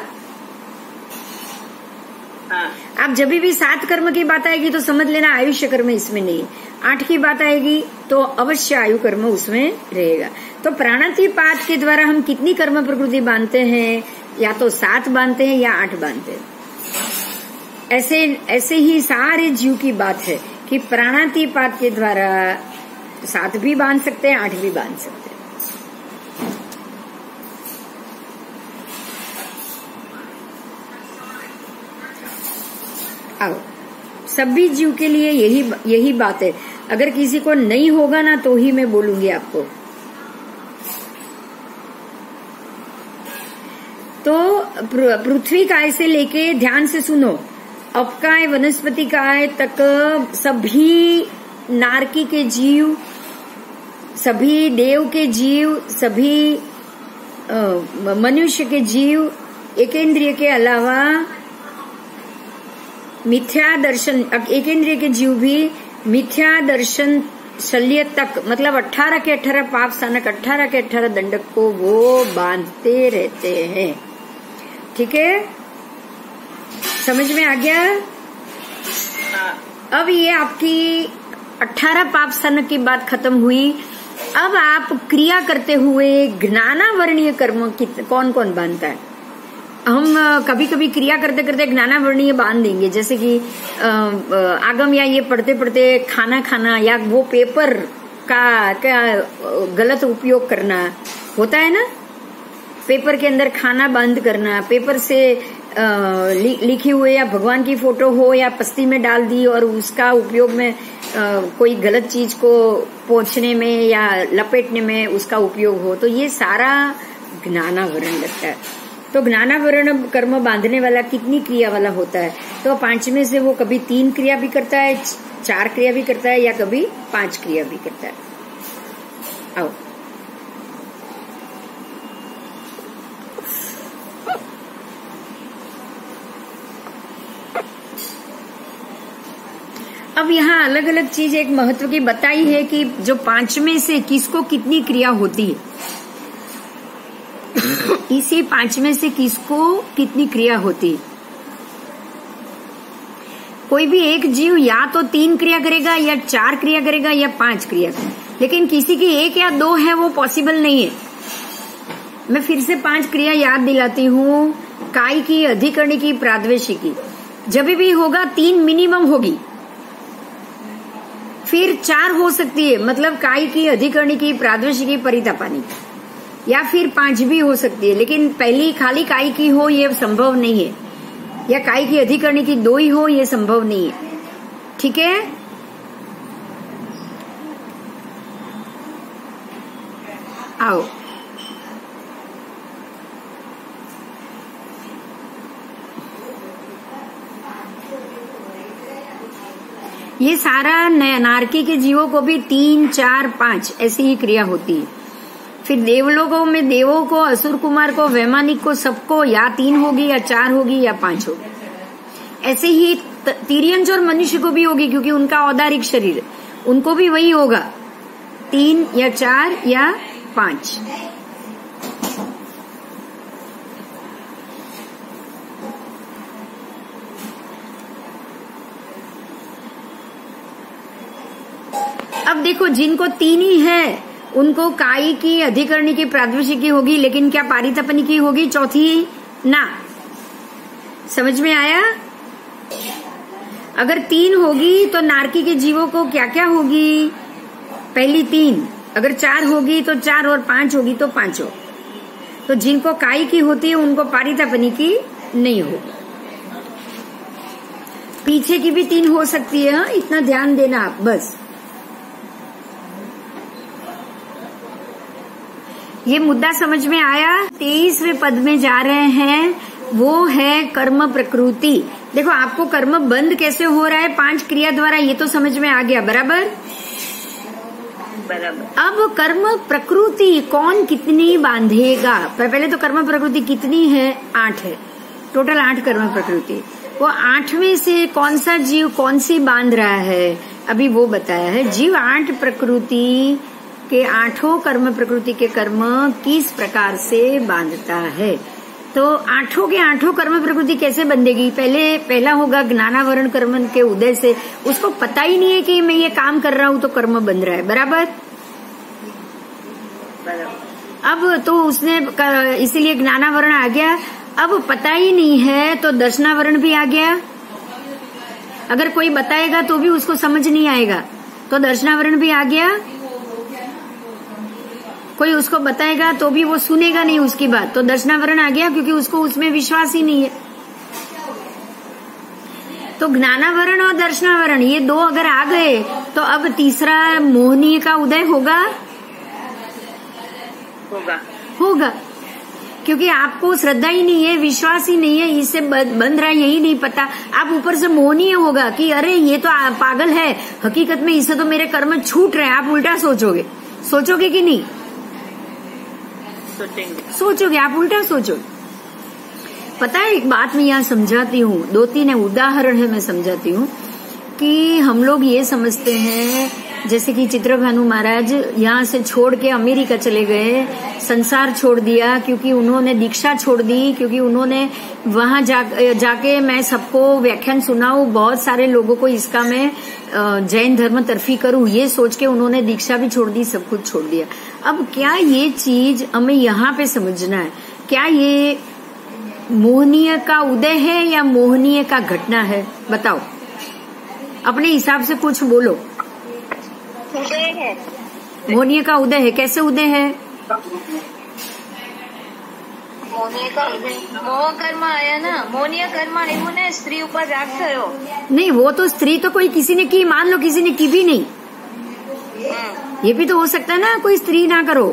हाँ। आप जब भी 7 कर्म की बात आएगी तो समझ लेना आयुष्य कर्म इसमें नहीं है। 8 की बात आएगी तो अवश्य आयु कर्म उसमें रहेगा। तो प्राणातिपात के द्वारा हम कितनी कर्म प्रकृति बांधते हैं? या तो 7 बांधते हैं या 8 बांधते हैं। ऐसे ही सारे जीव की बात है कि प्राणातिपात के द्वारा 7 भी बांध सकते हैं, 8 भी बांध सकते हैं। आओ, सभी जीव के लिए यही बात है। अगर किसी को नहीं होगा ना तो ही मैं बोलूंगी आपको। तो पृथ्वी काय से लेके ध्यान से सुनो, अपकाय वनस्पति काय तक सभी नारकी के जीव, सभी देव के जीव, सभी मनुष्य के जीव, एकेंद्रिय के अलावा मिथ्या दर्शन, एकेंद्रिय के जीव भी मिथ्या दर्शन शल्य तक, मतलब 18 के 18 पाप स्थानक, 18 के 18 दंडक को वो बांधते रहते हैं। ठीक है, समझ में आ गया? अब ये आपकी 18 पाप स्थानक की बात खत्म हुई। अब आप क्रिया करते हुए ज्ञानावर्णीय कर्म कौन कौन बांधता है? हम कभी कभी क्रिया करते करते ज्ञानावर्णीय बांध देंगे, जैसे कि आगम या ये पढ़ते पढ़ते खाना या वो पेपर का गलत उपयोग करना होता है ना, पेपर के अंदर खाना बंद करना, पेपर से लिखी हुई या भगवान की फोटो हो या पस्ती में डाल दी और उसका उपयोग में कोई गलत चीज को पोंछने में या लपेटने में उसका उपयोग हो, तो ये सारा ज्ञानावरण लगता है। तो ज्ञानावरण कर्म बांधने वाला कितनी क्रिया वाला होता है? तो 5 में से वो कभी 3 क्रिया भी करता है, 4 क्रिया भी करता है, या कभी 5 क्रिया भी करता है। आओ, अब यहाँ अलग अलग चीज एक महत्व की बताई है कि जो 5 में से किसको कितनी क्रिया होती है, इसी 5 में से किसको कितनी क्रिया होती है। कोई भी एक जीव या तो 3 क्रिया करेगा, या 4 क्रिया करेगा, या 5 क्रिया करेगा, लेकिन किसी की 1 या 2 है वो पॉसिबल नहीं है। मैं फिर से 5 क्रिया याद दिलाती हूँ। काय की, अधिकरणी की, प्राद्वेषिकी, जब भी होगा 3 मिनिमम होगी, फिर 4 हो सकती है, मतलब काय की, अधिकरणी की, प्राद्वेषिकी, परितापानी, या फिर 5 भी हो सकती है। लेकिन पहली खाली काय की हो ये संभव नहीं है, या काय की अधिकरणी की 2 ही हो ये संभव नहीं है। ठीक है, आओ, ये सारा नारकी के जीवों को भी 3, 4, 5 ऐसी ही क्रिया होती है। फिर देवलोकों में देवों को, असुर कुमार को, वैमानिक को, सबको या 3 होगी, या 4 होगी, या 5 होगी। ऐसे ही तिर्यंच और मनुष्य को भी होगी, क्योंकि उनका औदारिक शरीर, उनको भी वही होगा, 3 या 4 या 5। अब देखो, जिनको 3 ही है उनको काय की, अधिकरणी की, प्राद्वेषिकी होगी, लेकिन क्या पारितापनी की होगी चौथी ना। समझ में आया? अगर 3 होगी तो नारकी के जीवों को क्या क्या होगी? पहली 3, अगर 4 होगी तो 4, और 5 होगी तो 5 हो। तो जिनको काय की होती है उनको पारितापनी की नहीं होगी। पीछे की भी 3 हो सकती है, हाँ, इतना ध्यान देना आप बस। ये मुद्दा समझ में आया? 23वें पद में जा रहे हैं, वो है कर्म प्रकृति। देखो, आपको कर्म बंद कैसे हो रहा है 5 क्रिया द्वारा, ये तो समझ में आ गया, बराबर? बराबर। अब कर्म प्रकृति कौन कितनी बांधेगा? पहले तो कर्म प्रकृति कितनी है? 8 है, टोटल 8 कर्म प्रकृति। वो 8 में से कौन सा जीव कौन सी बांध रहा है, अभी वो बताया है। जीव 8 प्रकृति के 8 कर्म प्रकृति के कर्म किस प्रकार से बांधता है। तो 8 के 8 कर्म प्रकृति कैसे बंधेगी? पहला होगा ज्ञानावरण कर्म के उदय से, उसको पता ही नहीं है कि मैं ये काम कर रहा हूँ तो कर्म बंध रहा है, बराबर? अब तो उसने इसीलिए ज्ञानावरण आ गया। अब पता ही नहीं है तो दर्शनावरण भी आ गया। अगर कोई बताएगा तो भी उसको समझ नहीं आएगा, तो दर्शनावरण भी आ गया। कोई उसको बताएगा तो भी वो सुनेगा नहीं उसकी बात, तो दर्शनावरण आ गया, क्योंकि उसको उसमें विश्वास ही नहीं है। तो ज्ञानावरण और दर्शनावरण ये 2 अगर आ गए तो अब तीसरा मोहनीय का उदय होगा होगा, क्योंकि आपको श्रद्धा ही नहीं है, विश्वास ही नहीं है, इससे बंध रहा है यही नहीं पता। आप ऊपर से मोहनीय होगा कि अरे ये तो पागल है, हकीकत में इससे तो मेरे कर्म छूट रहे हैं। आप उल्टा सोचोगे कि नहीं? सोचोगे, आप उल्टा सोचोगे। पता है, एक बात मैं यहाँ समझाती हूँ, 2-3 उदाहरण है मैं समझाती हूँ कि हम लोग ये समझते हैं, जैसे कि चित्रभानु महाराज यहाँ से छोड़ के अमेरिका चले गए, संसार छोड़ दिया, क्योंकि उन्होंने दीक्षा छोड़ दी, क्योंकि उन्होंने वहां जाके मैं सबको व्याख्यान सुनाऊं, बहुत सारे लोगों को इसका मैं जैन धर्म तरफी करूं, ये सोच के उन्होंने दीक्षा भी छोड़ दी, सब कुछ छोड़ दिया। अब क्या ये चीज हमें यहाँ पे समझना है, क्या ये मोहनीय का उदय है या मोहनीय का घटना है? बताओ, अपने हिसाब से कुछ बोलो। उदय है। मोहनीय का उदय है। कैसे उदय है? મોહનીય મોહ કર્મ આયા ना, મોહનીय कर्म એવું ને स्त्री ऊपर राग થયો। नहीं, वो तो स्त्री तो कोई किसी ने की, मान लो किसी ने की भी नहीं, ये भी तो हो सकता है ना कोई स्त्री ना करो।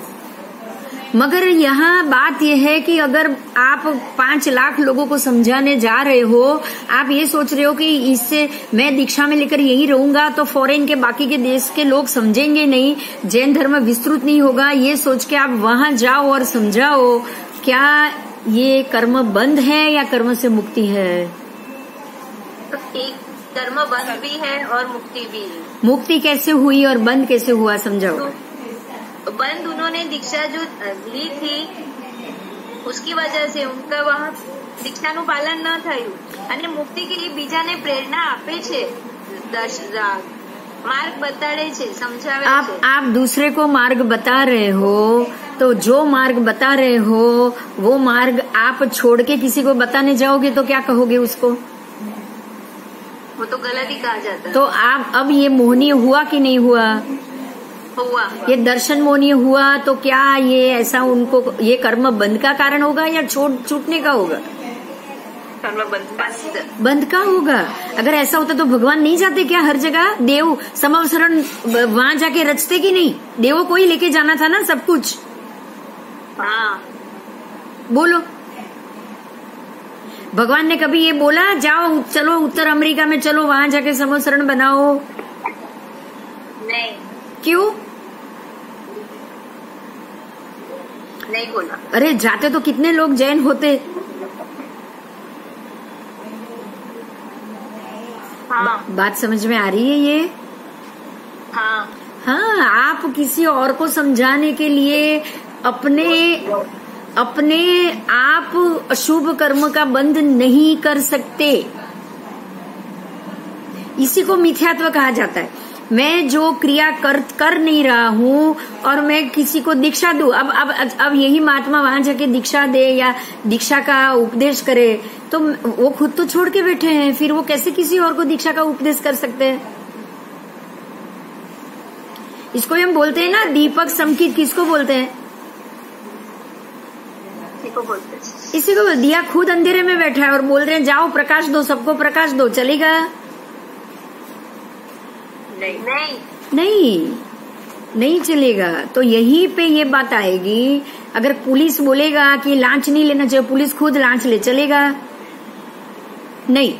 मगर यहाँ बात यह है कि अगर आप 5 लाख लोगों को समझाने जा रहे हो, आप ये सोच रहे हो कि इससे मैं दीक्षा में लेकर यही रहूंगा तो फॉरेन के बाकी के देश के लोग समझेंगे नहीं, जैन धर्म विस्तृत नहीं होगा, ये सोच के आप वहां जाओ और समझाओ। क्या ये कर्म बंध है या कर्म से मुक्ति है? एक कर्म बंध भी है और मुक्ति भी है। मुक्ति कैसे हुई और बंद कैसे हुआ, समझाओ। तो बंद उन्होंने दीक्षा जो ली थी उसकी वजह से उनका वहाँ दीक्षाનું પાલન ન થયું અને મુક્તિ કે लिए બીજાને પ્રેરણા આપે છે, मार्ग बताड़े छे, समझावे छे। आप दूसरे को मार्ग बता रहे हो तो जो मार्ग बता रहे हो वो मार्ग आप छोड़ के किसी को बताने जाओगे तो क्या कहोगे उसको? वो तो गलत ही कहा जाता है। तो आप अब ये मोहनीय हुआ कि नहीं हुआ? हुआ। ये दर्शन मोहनीय हुआ तो क्या ये ऐसा उनको ये कर्म बंद का कारण होगा या छूटने का होगा? बंद का होगा। अगर ऐसा होता तो भगवान नहीं जाते क्या हर जगह? देव समवसरण वहां जाके रचते कि नहीं? देवों को ही लेके जाना था ना सब कुछ। हाँ बोलो, भगवान ने कभी ये बोला जाओ चलो उत्तर अमेरिका में चलो वहां जाके समवसरण बनाओ? नहीं। क्यों नहीं बोला? अरे जाते तो कितने लोग जैन होते। हाँ। बात समझ में आ रही है ये? हाँ। हाँ, आप किसी और को समझाने के लिए अपने आप अशुभ कर्म का बंध नहीं कर सकते। इसी को मिथ्यात्व कहा जाता है। मैं जो क्रिया कर नहीं रहा हूँ और मैं किसी को दीक्षा दूं, अब यही महात्मा वहां जाके दीक्षा दे या दीक्षा का उपदेश करे तो वो खुद तो छोड़ के बैठे हैं, फिर वो कैसे किसी और को दीक्षा का उपदेश कर सकते हैं? इसको हम बोलते हैं ना दीपक समकित। किसको बोलते हैं? इसी को दिया खुद अंधेरे में बैठा है और बोल रहे हैं जाओ प्रकाश दो, सबको प्रकाश दो, चलेगा? नहीं चलेगा। तो यहीं पे ये बात आएगी, अगर पुलिस बोलेगा कि लांच नहीं लेना चाहिए, पुलिस खुद लांच ले, चलेगा? नहीं।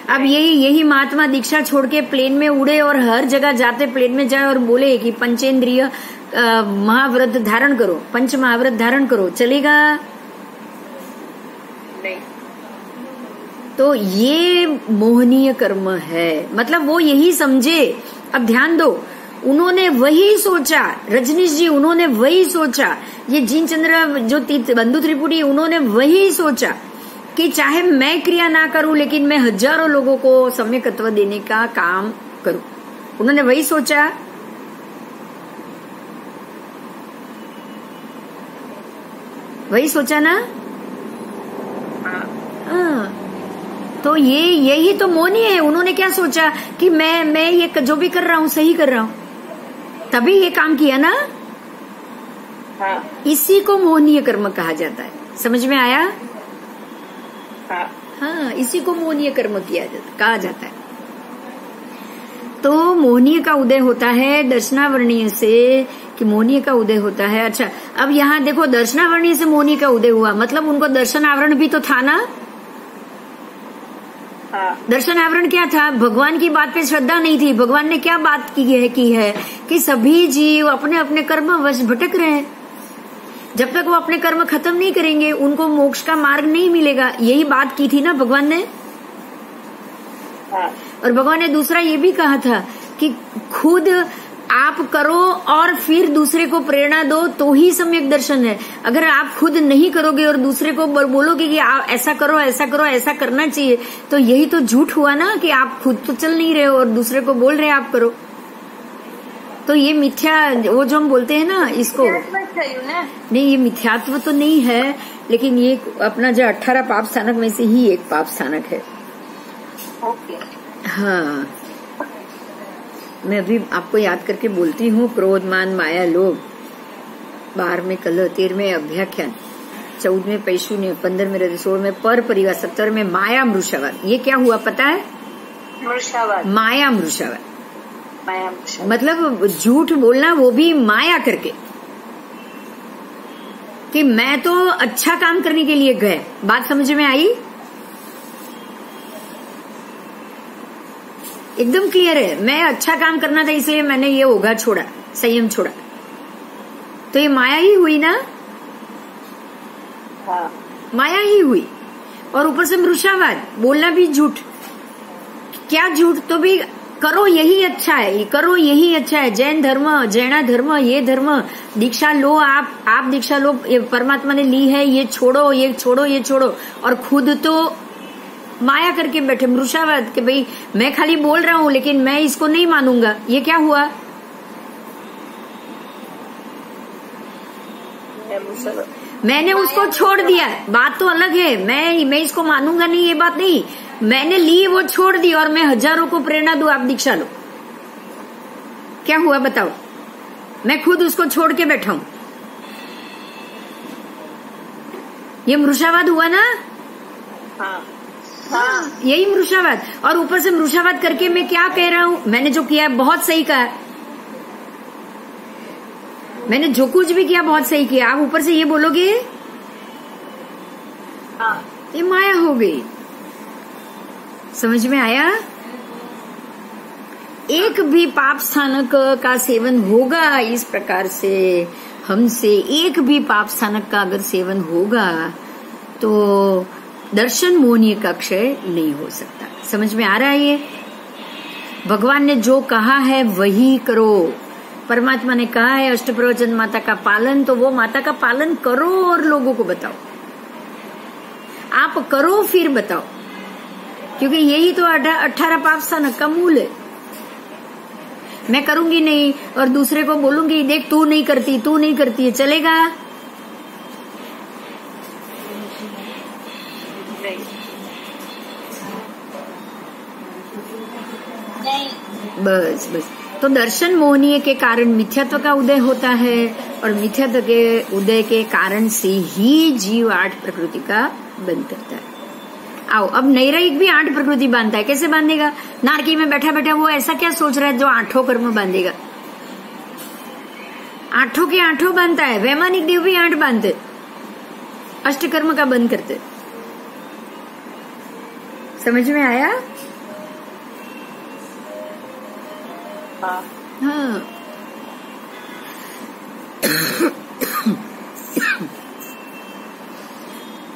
अब यही महात्मा दीक्षा छोड़ के प्लेन में उड़े और हर जगह जाते प्लेन में जाए और बोले कि पंचेंद्रिय महाव्रत धारण करो, पंच महाव्रत धारण करो, चलेगा? नहीं। तो ये मोहनीय कर्म है। मतलब वो यही समझे। अब ध्यान दो, उन्होंने वही सोचा, रजनीश जी उन्होंने वही सोचा, ये जीन चंद्र जो बंधु त्रिपुटी उन्होंने वही सोचा कि चाहे मैं क्रिया ना करूं लेकिन मैं हजारों लोगों को सम्यकत्व देने का काम करूं। उन्होंने वही सोचा। वही सोचा ना? हाँ। तो यही तो मोहनीय है। उन्होंने क्या सोचा कि मैं ये जो भी कर रहा हूँ सही कर रहा हूँ, तभी ये काम किया ना। हाँ। इसी को मोहनीय कर्म कहा जाता है। समझ में आया? हाँ, इसी को मोहनीय कर्म कहा जाता है। तो मोहनीय का उदय होता है दर्शनावरणीय से, कि मोहनीय का उदय होता है। अच्छा, अब यहाँ देखो, दर्शनावरणीय से मोहनीय का उदय हुआ, मतलब उनको दर्शन आवरण भी तो था ना। दर्शन आवरण क्या था? भगवान की बात पे श्रद्धा नहीं थी। भगवान ने क्या बात की है कि सभी जीव अपने अपने कर्म वश भटक रहे हैं। जब तक वो अपने कर्म खत्म नहीं करेंगे उनको मोक्ष का मार्ग नहीं मिलेगा। यही बात की थी ना भगवान ने। और भगवान ने दूसरा ये भी कहा था कि खुद आप करो और फिर दूसरे को प्रेरणा दो तो ही सम्यक दर्शन है। अगर आप खुद नहीं करोगे और दूसरे को बोलोगे कि आप ऐसा करो ऐसा करो ऐसा करना चाहिए, तो यही तो झूठ हुआ ना कि आप खुद तो चल नहीं रहे हो और दूसरे को बोल रहे हैं आप करो। तो ये मिथ्या, वो जो हम बोलते हैं ना, इसको नहीं, ये मिथ्यात्व तो नहीं है, लेकिन ये अपना जो 18 पाप स्थानक में से ही एक पाप स्थानक है। हाँ, मैं अभी आपको याद करके बोलती हूँ। क्रोध, मान, माया, लोभ, 12वें कलह, 13वें अभ्याख्यान, 14वें पैशून्य, 15वें हृदय, 16वें पर परिवार, 17वें माया मृषावाद। ये क्या हुआ पता है? मृषावाद, माया मृषावाद। मतलब झूठ बोलना, वो भी माया करके। कि मैं तो अच्छा काम करने के लिए गए। बात समझ में आई? एकदम क्लियर है। मैं अच्छा काम करना था इसलिए मैंने ये होगा छोड़ा, संयम छोड़ा। तो ये माया ही हुई ना? हाँ। माया ही हुई। और ऊपर से मृषावाद, बोलना भी झूठ। क्या झूठ? तो भी करो यही अच्छा है, करो यही अच्छा है। जैन धर्म, जैना धर्म, ये धर्म, दीक्षा लो, आप दीक्षा लो, ये परमात्मा ने ली है, ये छोड़ो, ये छोड़ो, ये छोड़ो। और खुद तो माया करके बैठे, मृषावाद, कि भाई मैं खाली बोल रहा हूं लेकिन मैं इसको नहीं मानूंगा। ये क्या हुआ? मैंने उसको छोड़ दिया। बात तो अलग है, मैं इसको मानूंगा नहीं, ये बात नहीं। मैंने ली, वो छोड़ दी, और मैं हजारों को प्रेरणा दूं आप दीक्षा लो। क्या हुआ बताओ? मैं खुद उसको छोड़ के बैठा हूं। ये मृषावाद हुआ ना? हाँ, यही मृषावाद। और ऊपर से मृषावाद करके मैं क्या कह रहा हूं? मैंने जो किया बहुत सही कहा, मैंने जो कुछ भी किया बहुत सही किया। आप ऊपर से ये बोलोगे, ये माया हो गई। समझ में आया? एक भी पाप स्थानक का सेवन होगा इस प्रकार से हमसे, एक भी पाप स्थानक का अगर सेवन होगा तो दर्शन मोहनीय का क्षय नहीं हो सकता। समझ में आ रहा है? ये भगवान ने जो कहा है वही करो। परमात्मा ने कहा है अष्टप्रवचन माता का पालन, तो वो माता का पालन करो और लोगों को बताओ। आप करो फिर बताओ, क्योंकि यही तो 18 पाप स्थानक का मूल है। मैं करूंगी नहीं और दूसरे को बोलूंगी देख तू नहीं करती, तू नहीं करती है, चलेगा? नहीं। बस बस। तो दर्शन मोहनीय के कारण मिथ्यात्व का उदय होता है, और मिथ्यात्व के उदय के कारण से ही जीव 8 प्रकृति का बंध करता है। आओ, अब नैरायिक भी 8 प्रकृति बांधता है। कैसे बांधेगा? नारकी में बैठा बैठा वो ऐसा क्या सोच रहा है जो 8 कर्म बांधेगा? 8 के 8 बांधता है। वैमानिक देव भी 8 बांधते, अष्टकर्म का बंद करते। समझ में आया? हाँ।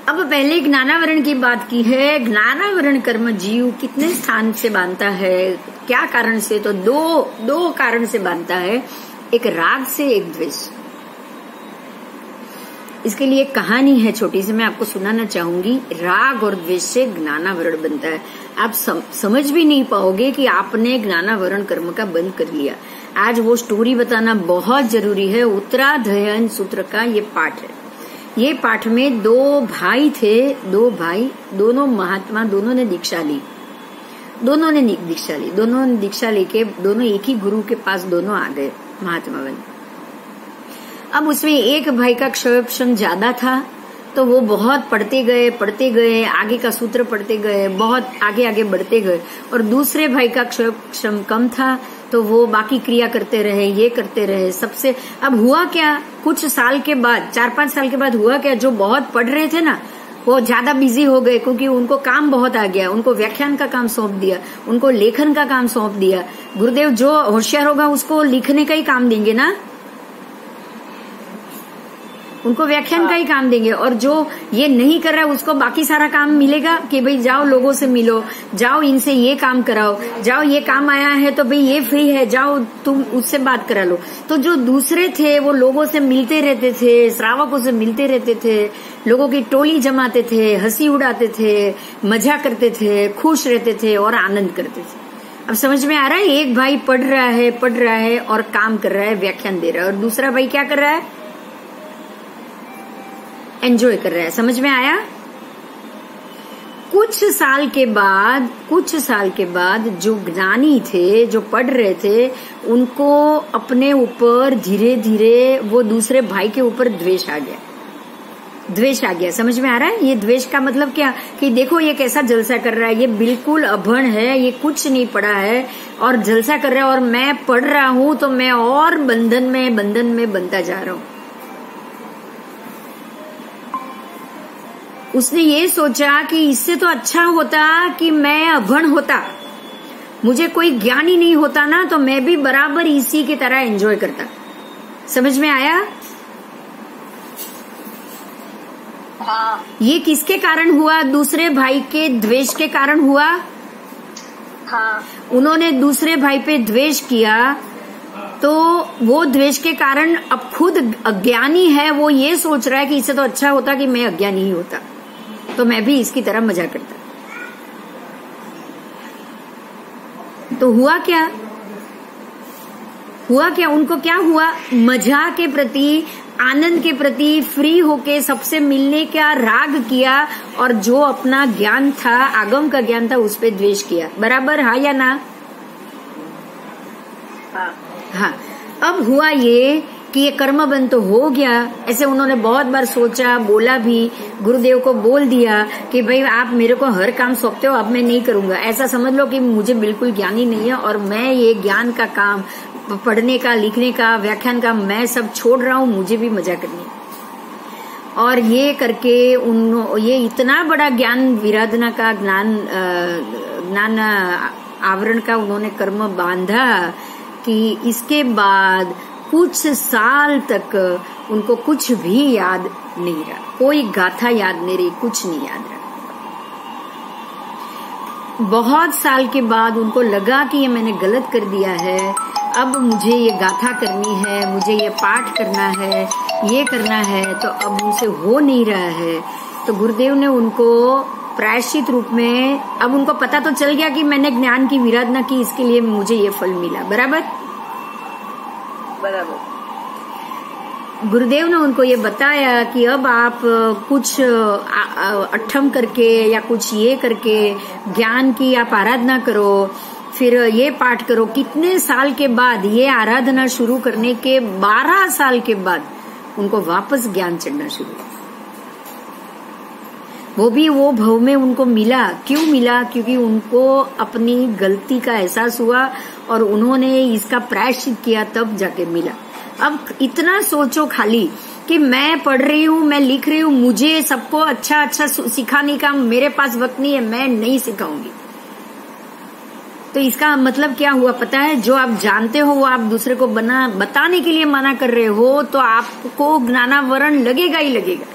अब पहले ज्ञानावरण की बात की है। ज्ञानावरण कर्म जीव कितने स्थान से बांधता है, क्या कारण से? तो दो कारण से बांधता है, एक राग से, एक द्वेष। इसके लिए एक कहानी है छोटी सी, मैं आपको सुनाना चाहूंगी। राग और द्वेष से ज्ञानावरण बनता है। आप समझ भी नहीं पाओगे कि आपने ज्ञानावरण कर्म का बंद कर लिया। आज वो स्टोरी बताना बहुत जरूरी है। उत्तराध्ययन सूत्र का ये पाठ है। ये पाठ में 2 भाई थे, 2 भाई, दोनों महात्मा, दोनों ने दीक्षा ली। दोनों ने दीक्षा लेके दोनों एक ही गुरु के पास दोनों आ गए, महात्मा बन। अब उसमें एक भाई का क्षम ज्यादा था, तो वो बहुत पढ़ते गए, आगे का सूत्र पढ़ते गए, बहुत आगे बढ़ते गए। और दूसरे भाई का क्षम कम था, तो वो बाकी क्रिया करते रहे, ये करते रहे सबसे। अब हुआ क्या, कुछ साल के बाद, 4-5 साल के बाद हुआ क्या, जो बहुत पढ़ रहे थे ना वो ज्यादा बिजी हो गए, क्योंकि उनको काम बहुत आ गया। उनको व्याख्यान का काम सौंप दिया, उनको लेखन का काम सौंप दिया। गुरुदेव जो होशियार होगा उसको लिखने का ही काम देंगे ना, उनको व्याख्यान का ही काम देंगे। और जो ये नहीं कर रहा है उसको बाकी सारा काम मिलेगा कि भाई जाओ लोगों से मिलो, जाओ इनसे ये काम कराओ, जाओ ये काम आया है तो भाई ये फ्री है, जाओ तुम उससे बात करा लो। तो जो दूसरे थे वो लोगों से मिलते रहते थे, श्रावकों से मिलते रहते थे, लोगों की टोली जमाते थे, हंसी उड़ाते थे, मजा करते थे, खुश रहते थे और आनंद करते थे। अब समझ में आ रहा है? एक भाई पढ़ रहा है और काम कर रहा है, व्याख्यान दे रहा है, और दूसरा भाई क्या कर रहा है? एंजॉय कर रहा है। समझ में आया? कुछ साल के बाद जो ज्ञानी थे, जो पढ़ रहे थे, उनको अपने ऊपर धीरे धीरे वो दूसरे भाई के ऊपर द्वेष आ गया। समझ में आ रहा है? ये द्वेष का मतलब क्या, कि देखो ये कैसा जलसा कर रहा है, ये बिल्कुल अभण है, ये कुछ नहीं पढ़ा है और जलसा कर रहा है, और मैं पढ़ रहा हूं तो मैं और बंधन में बनता जा रहा हूं। उसने ये सोचा कि इससे तो अच्छा होता कि मैं अभण होता, मुझे कोई ज्ञान ही नहीं होता ना, तो मैं भी बराबर इसी की तरह एंजॉय करता। समझ में आया? हाँ। ये किसके कारण हुआ? दूसरे भाई के द्वेष के कारण हुआ। हाँ। उन्होंने दूसरे भाई पे द्वेष किया, तो वो द्वेष के कारण अब खुद अज्ञानी है, वो ये सोच रहा है कि इससे तो अच्छा होता कि मैं अज्ञानी ही होता, तो मैं भी इसकी तरह मजा करता। तो हुआ क्या? उनको क्या हुआ? मजा के प्रति, आनंद के प्रति फ्री होके सबसे मिलने का राग किया, और जो अपना ज्ञान था, आगम का ज्ञान था, उस पे द्वेष किया। बराबर, हाँ या ना? हाँ। अब हुआ ये कि ये कर्म बंध तो हो गया। ऐसे उन्होंने बहुत बार सोचा, बोला भी, गुरुदेव को बोल दिया कि भाई आप मेरे को हर काम सौंपते हो, अब मैं नहीं करूंगा। ऐसा समझ लो कि मुझे बिल्कुल ज्ञान ही नहीं है, और मैं ये ज्ञान का काम, पढ़ने का, लिखने का, व्याख्यान का, मैं सब छोड़ रहा हूँ, मुझे भी मजा करनी है। और ये करके ये इतना बड़ा ज्ञान विराधना का, ज्ञान आवरण का उन्होंने कर्म बांधा कि इसके बाद कुछ साल तक उनको कुछ भी याद नहीं रहा, कोई गाथा याद नहीं रही, कुछ नहीं याद रहा। बहुत साल के बाद उनको लगा कि ये मैंने गलत कर दिया है, अब मुझे ये गाथा करनी है, मुझे ये पाठ करना है, ये करना है, तो अब उनसे हो नहीं रहा है। तो गुरुदेव ने उनको प्रायश्चित रूप में, अब उनको पता तो चल गया कि मैंने ज्ञान की विराधना की, इसके लिए मुझे ये फल मिला। बराबर। गुरुदेव ने उनको ये बताया कि अब आप कुछ अठम करके या कुछ ये करके ज्ञान की आप आराधना करो, फिर ये पाठ करो। कितने साल के बाद, ये आराधना शुरू करने के 12 साल के बाद उनको वापस ज्ञान चढ़ना शुरू हुआ। वो भी वो भव में उनको मिला। क्यों मिला? क्योंकि उनको अपनी गलती का एहसास हुआ और उन्होंने इसका प्रायश्चित किया, तब जाके मिला। अब इतना सोचो खाली कि मैं पढ़ रही हूँ, मैं लिख रही हूँ, मुझे सबको अच्छा अच्छा सिखाने का मेरे पास वक्त नहीं है, मैं नहीं सिखाऊंगी। तो इसका मतलब क्या हुआ पता है? जो आप जानते हो वो आप दूसरे को बताने के लिए मना कर रहे हो, तो आपको ज्ञानावरण लगेगा ही लगेगा।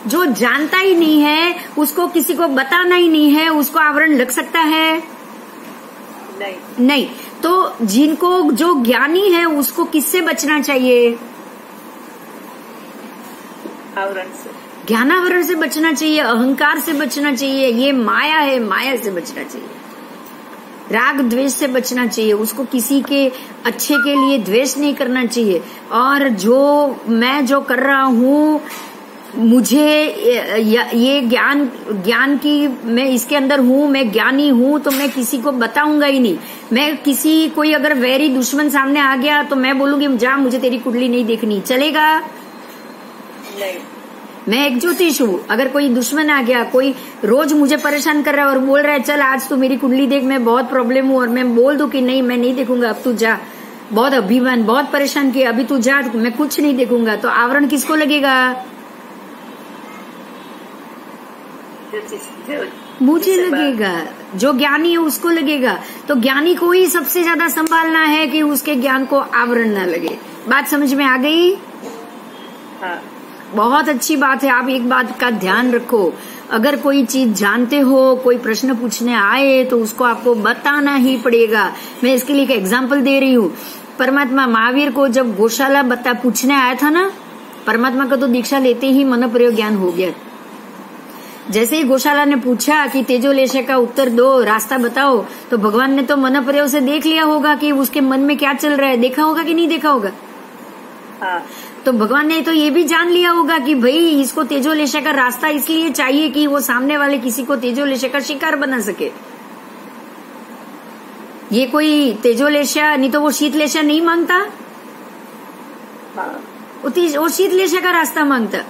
जो जानता ही नहीं है, उसको किसी को बताना ही नहीं है, उसको आवरण लग सकता है? नहीं। तो जिनको, जो ज्ञानी है, उसको किससे बचना चाहिए? आवरण से, ज्ञानावरण से बचना चाहिए, अहंकार से बचना चाहिए। ये माया है, माया से बचना चाहिए, राग द्वेष से बचना चाहिए। उसको किसी के अच्छे के लिए द्वेष नहीं करना चाहिए। और जो मैं जो कर रहा हूँ, मुझे ये ज्ञान की, मैं इसके अंदर हूँ, मैं ज्ञानी हूँ, तो मैं किसी को बताऊंगा ही नहीं। मैं कोई अगर वैरी दुश्मन सामने आ गया तो मैं बोलूंगी जा, मुझे तेरी कुंडली नहीं देखनी, चलेगा? नहीं। मैं एक ज्योतिष हूँ, अगर कोई दुश्मन आ गया, कोई रोज मुझे परेशान कर रहा है और बोल रहा है चल आज तू मेरी कुंडली देख, मैं बहुत प्रॉब्लम हूँ, और मैं बोल दूं कि नहीं मैं नहीं देखूंगा, अब तू जा, बहुत अभिमान, बहुत परेशान किया, अभी तू जा, मैं कुछ नहीं देखूंगा, तो आवरण किसको लगेगा? मुझे लगेगा। जो ज्ञानी है उसको लगेगा। तो ज्ञानी को ही सबसे ज्यादा संभालना है कि उसके ज्ञान को आवरण न लगे। बात समझ में आ गई? हाँ। बहुत अच्छी बात है। आप एक बात का ध्यान रखो, अगर कोई चीज जानते हो, कोई प्रश्न पूछने आए, तो उसको आपको बताना ही पड़ेगा। मैं इसके लिए एक एग्जाम्पल दे रही हूँ। परमात्मा महावीर को जब गौशाला पूछने आया था ना, परमात्मा का तो दीक्षा लेते ही मन प्रयोग ज्ञान हो गया। जैसे ही गौशाला ने पूछा कि तेजोलेश का उत्तर दो, रास्ता बताओ, तो भगवान ने तो मन प्रयोग से देख लिया होगा कि उसके मन में क्या चल रहा है, देखा होगा कि नहीं देखा होगा? हाँ। तो भगवान ने तो ये भी जान लिया होगा कि भाई इसको तेजोलेश का रास्ता इसलिए चाहिए कि वो सामने वाले किसी को तेजोलेश का शिकार बना सके। ये कोई तेजोलेशा नहीं तो वो शीतलेशा नहीं मांगता। हाँ। वो शीतलेशा का रास्ता मांगता।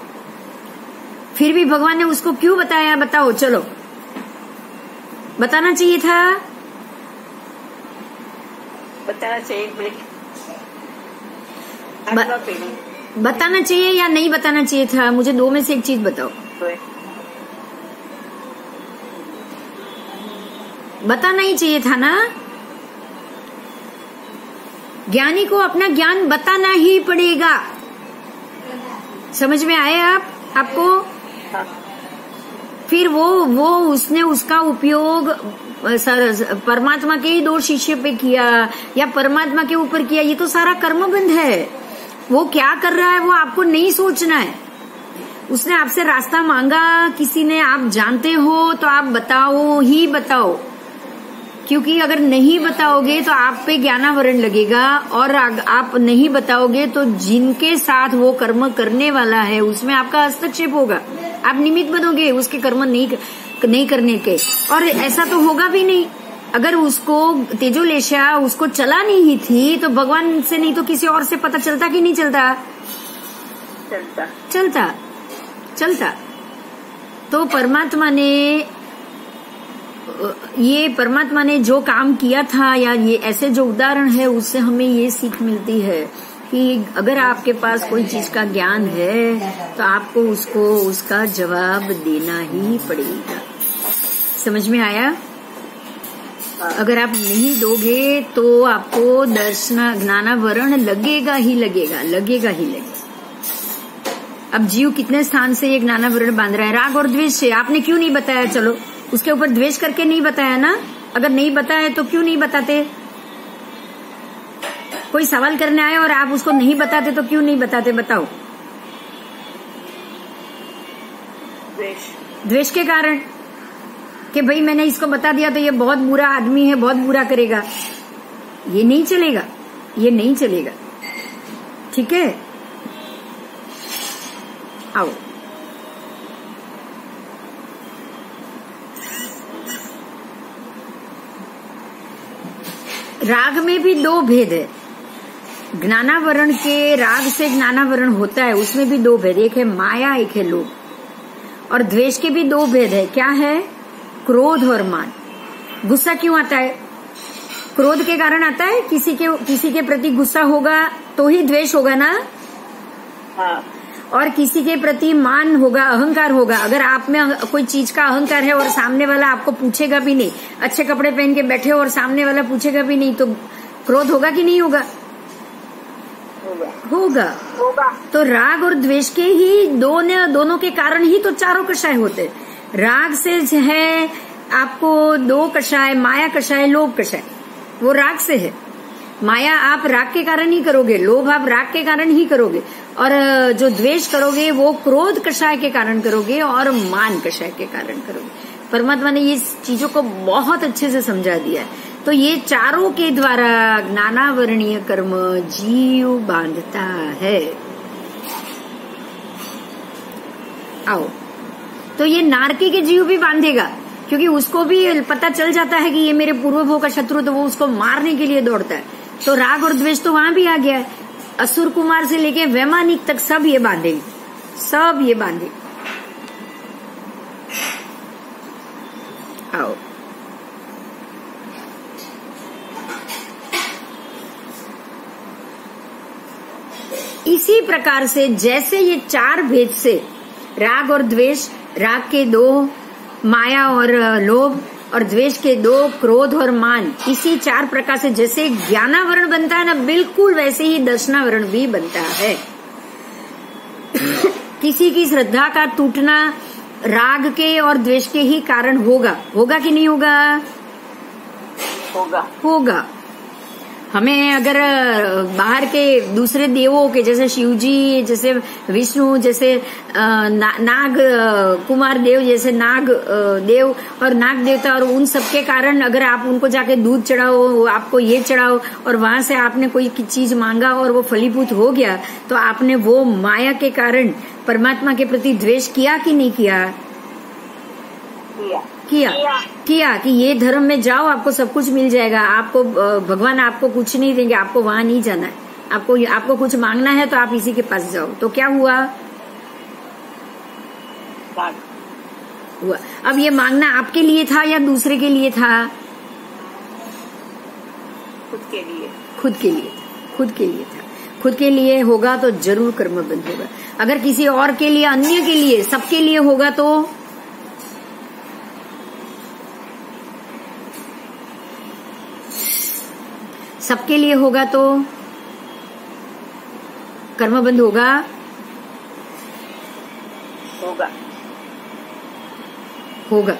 फिर भी भगवान ने उसको क्यों बताया? बताओ, चलो बताना चाहिए था। बताना चाहिए, बताना चाहिए या नहीं बताना चाहिए था? मुझे दो में से एक चीज बताओ। बताना ही चाहिए था ना। ज्ञानी को अपना ज्ञान बताना ही पड़ेगा। समझ में आए आपको? फिर वो उसने उसका उपयोग परमात्मा के ही 2 शिष्य पे किया या परमात्मा के ऊपर किया, ये तो सारा कर्मबंध है। वो क्या कर रहा है वो आपको नहीं सोचना है। उसने आपसे रास्ता मांगा किसी ने, आप जानते हो तो आप बताओ ही बताओ, क्योंकि अगर नहीं बताओगे तो आप पे ज्ञानावरण लगेगा, और आप नहीं बताओगे तो जिनके साथ वो कर्म करने वाला है उसमें आपका हस्तक्षेप होगा। आप निमित्त बनोगे उसके कर्म नहीं करने के, और ऐसा तो होगा भी नहीं। अगर उसको तेजोलेशा उसको चलानी ही थी तो भगवान से नहीं तो किसी और से पता चलता कि नहीं चलता? चलता। तो परमात्मा ने जो काम किया था, या ये ऐसे जो उदाहरण है उससे हमें ये सीख मिलती है कि अगर आपके पास कोई चीज का ज्ञान है तो आपको उसको उसका जवाब देना ही पड़ेगा। समझ में आया? अगर आप नहीं दोगे तो आपको ज्ञानावरण लगेगा ही लगेगा। अब जीव कितने स्थान से ये ज्ञानावरण बांध रहा है? राग और द्वेष से। आपने क्यों नहीं बताया? चलो उसके ऊपर द्वेष करके नहीं बताया ना। अगर नहीं बताया तो क्यों नहीं बताते? कोई सवाल करने आए और आप उसको नहीं बताते तो क्यों नहीं बताते? बताओ। द्वेष के कारण, कि भाई मैंने इसको बता दिया तो ये बहुत बुरा आदमी है, बहुत बुरा करेगा। ये नहीं चलेगा। ठीक है, आओ। राग में भी 2 भेद है। ज्ञानावरण के राग से ज्ञानावरण होता है, उसमें भी 2 भेद, एक है माया, एक है लोभ। और द्वेष के भी 2 भेद है। क्या है? क्रोध और मान। गुस्सा क्यों आता है? क्रोध के कारण आता है। किसी के प्रति गुस्सा होगा तो ही द्वेष होगा ना। हाँ। और किसी के प्रति मान होगा, अहंकार होगा। अगर आप में कोई चीज का अहंकार है और सामने वाला आपको पूछेगा भी नहीं, अच्छे कपड़े पहन के बैठे हो और सामने वाला पूछेगा भी नहीं, तो क्रोध होगा कि नहीं होगा? होगा। तो राग और द्वेष के ही दोनों के कारण ही तो 4 कषाय होते। राग से है आपको 2 कषाय, माया कषाय, लोभ कषाय, वो राग से है। माया आप राग के कारण ही करोगे, लोभ आप राग के कारण ही करोगे, और जो द्वेष करोगे वो क्रोध कषाय के कारण करोगे और मान कषाय के कारण करोगे। परमात्मा ने ये चीजों को बहुत अच्छे से समझा दिया है। तो ये 4 के द्वारा ज्ञानावरणीय कर्म जीव बांधता है। आओ, तो ये नारकी के जीव भी बांधेगा, क्योंकि उसको भी पता चल जाता है कि ये मेरे पूर्वभोग का शत्रु, तो वो उसको मारने के लिए दौड़ता है। तो राग और द्वेष तो वहां भी आ गया है। असुर कुमार से लेके वैमानिक तक सब ये बांधेंगे, सब ये बांधे। आओ, इसी प्रकार से जैसे ये 4 भेद से राग और द्वेष, राग के 2 माया और लोभ, और द्वेष के 2 क्रोध और मान, इसी 4 प्रकार से जैसे ज्ञानावरण बनता है ना, बिल्कुल वैसे ही दर्शनावरण भी बनता है। किसी की श्रद्धा का टूटना राग के और द्वेष के ही कारण होगा कि नहीं होगा? होगा। हमें अगर बाहर के दूसरे देवों के, जैसे शिवजी, जैसे विष्णु, जैसे नाग कुमार देव, जैसे नाग देव और नाग देवता, और उन सब के कारण अगर आप उनको जाके दूध चढ़ाओ, आपको ये चढ़ाओ, और वहां से आपने कोई चीज मांगा और वो फलीभूत हो गया, तो आपने वो माया के कारण परमात्मा के प्रति द्वेष किया कि नहीं किया? किया कि ये धर्म में जाओ, आपको सब कुछ मिल जाएगा, आपको भगवान आपको कुछ नहीं देंगे, आपको वहां नहीं जाना है, आपको कुछ मांगना है तो आप इसी के पास जाओ। तो क्या हुआ? अब ये मांगना आपके लिए था या दूसरे के लिए था? खुद के लिए था। खुद के लिए होगा तो जरूर कर्मबंध होगा। अगर किसी और के लिए, अन्य के लिए, सबके लिए होगा तो सबके लिए होगा तो कर्मबंध होगा होगा होगा।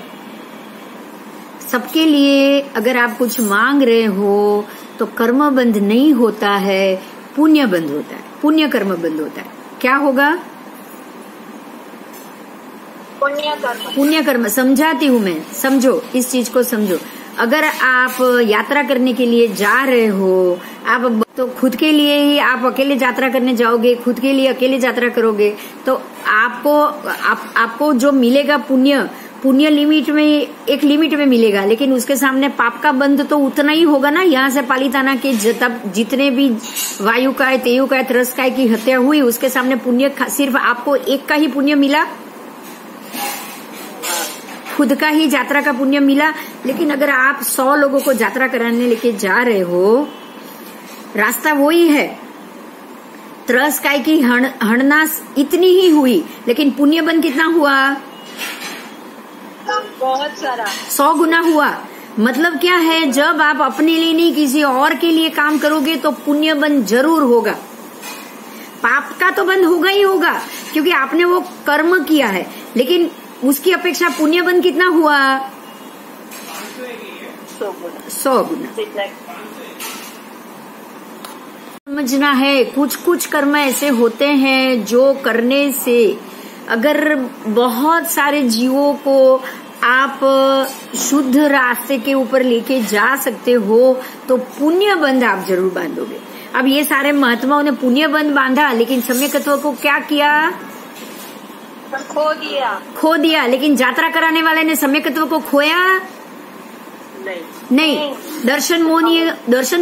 सबके लिए अगर आप कुछ मांग रहे हो तो कर्मबंध नहीं होता है, पुण्य बंध होता है, पुण्य कर्म बंध होता है। क्या होगा? पुण्य कर्म। समझाती हूँ मैं, समझो, इस चीज को समझो। अगर आप यात्रा करने के लिए जा रहे हो, आप तो खुद के लिए ही आप अकेले यात्रा करने जाओगे, खुद के लिए अकेले यात्रा करोगे तो आपको जो मिलेगा पुण्य लिमिट में, एक लिमिट में मिलेगा, लेकिन उसके सामने पाप का बंध तो उतना ही होगा ना। यहाँ से पालिताना के जितने भी वायु काय, तेयु काय, त्रस काय की हत्या हुई, उसके सामने पुण्य सिर्फ आपको एक का ही पुण्य मिला, खुद का ही यात्रा का पुण्य मिला। लेकिन अगर आप 100 लोगों को यात्रा कराने लेके जा रहे हो, रास्ता वही है, त्रस काय की हड़ना इतनी ही हुई, लेकिन पुण्य बन कितना हुआ? बहुत सारा, 100 गुना हुआ। मतलब क्या है, जब आप अपने लिए नहीं किसी और के लिए काम करोगे तो पुण्य बन जरूर होगा। पाप का तो बंद होगा ही होगा, क्योंकि आपने वो कर्म किया है, लेकिन उसकी अपेक्षा पुण्य बन कितना हुआ? 100 गुना। समझना है, कुछ कुछ कर्म ऐसे होते हैं जो करने से अगर बहुत सारे जीवों को आप शुद्ध रास्ते के ऊपर लेके जा सकते हो तो पुण्य बंध आप जरूर बांधोगे। अब ये सारे महात्माओं ने पुण्य बंध बांधा, लेकिन सम्यकत्व को क्या किया? खो दिया। लेकिन यात्रा कराने वाले ने सम्यकत्व को खोया नहीं। दर्शन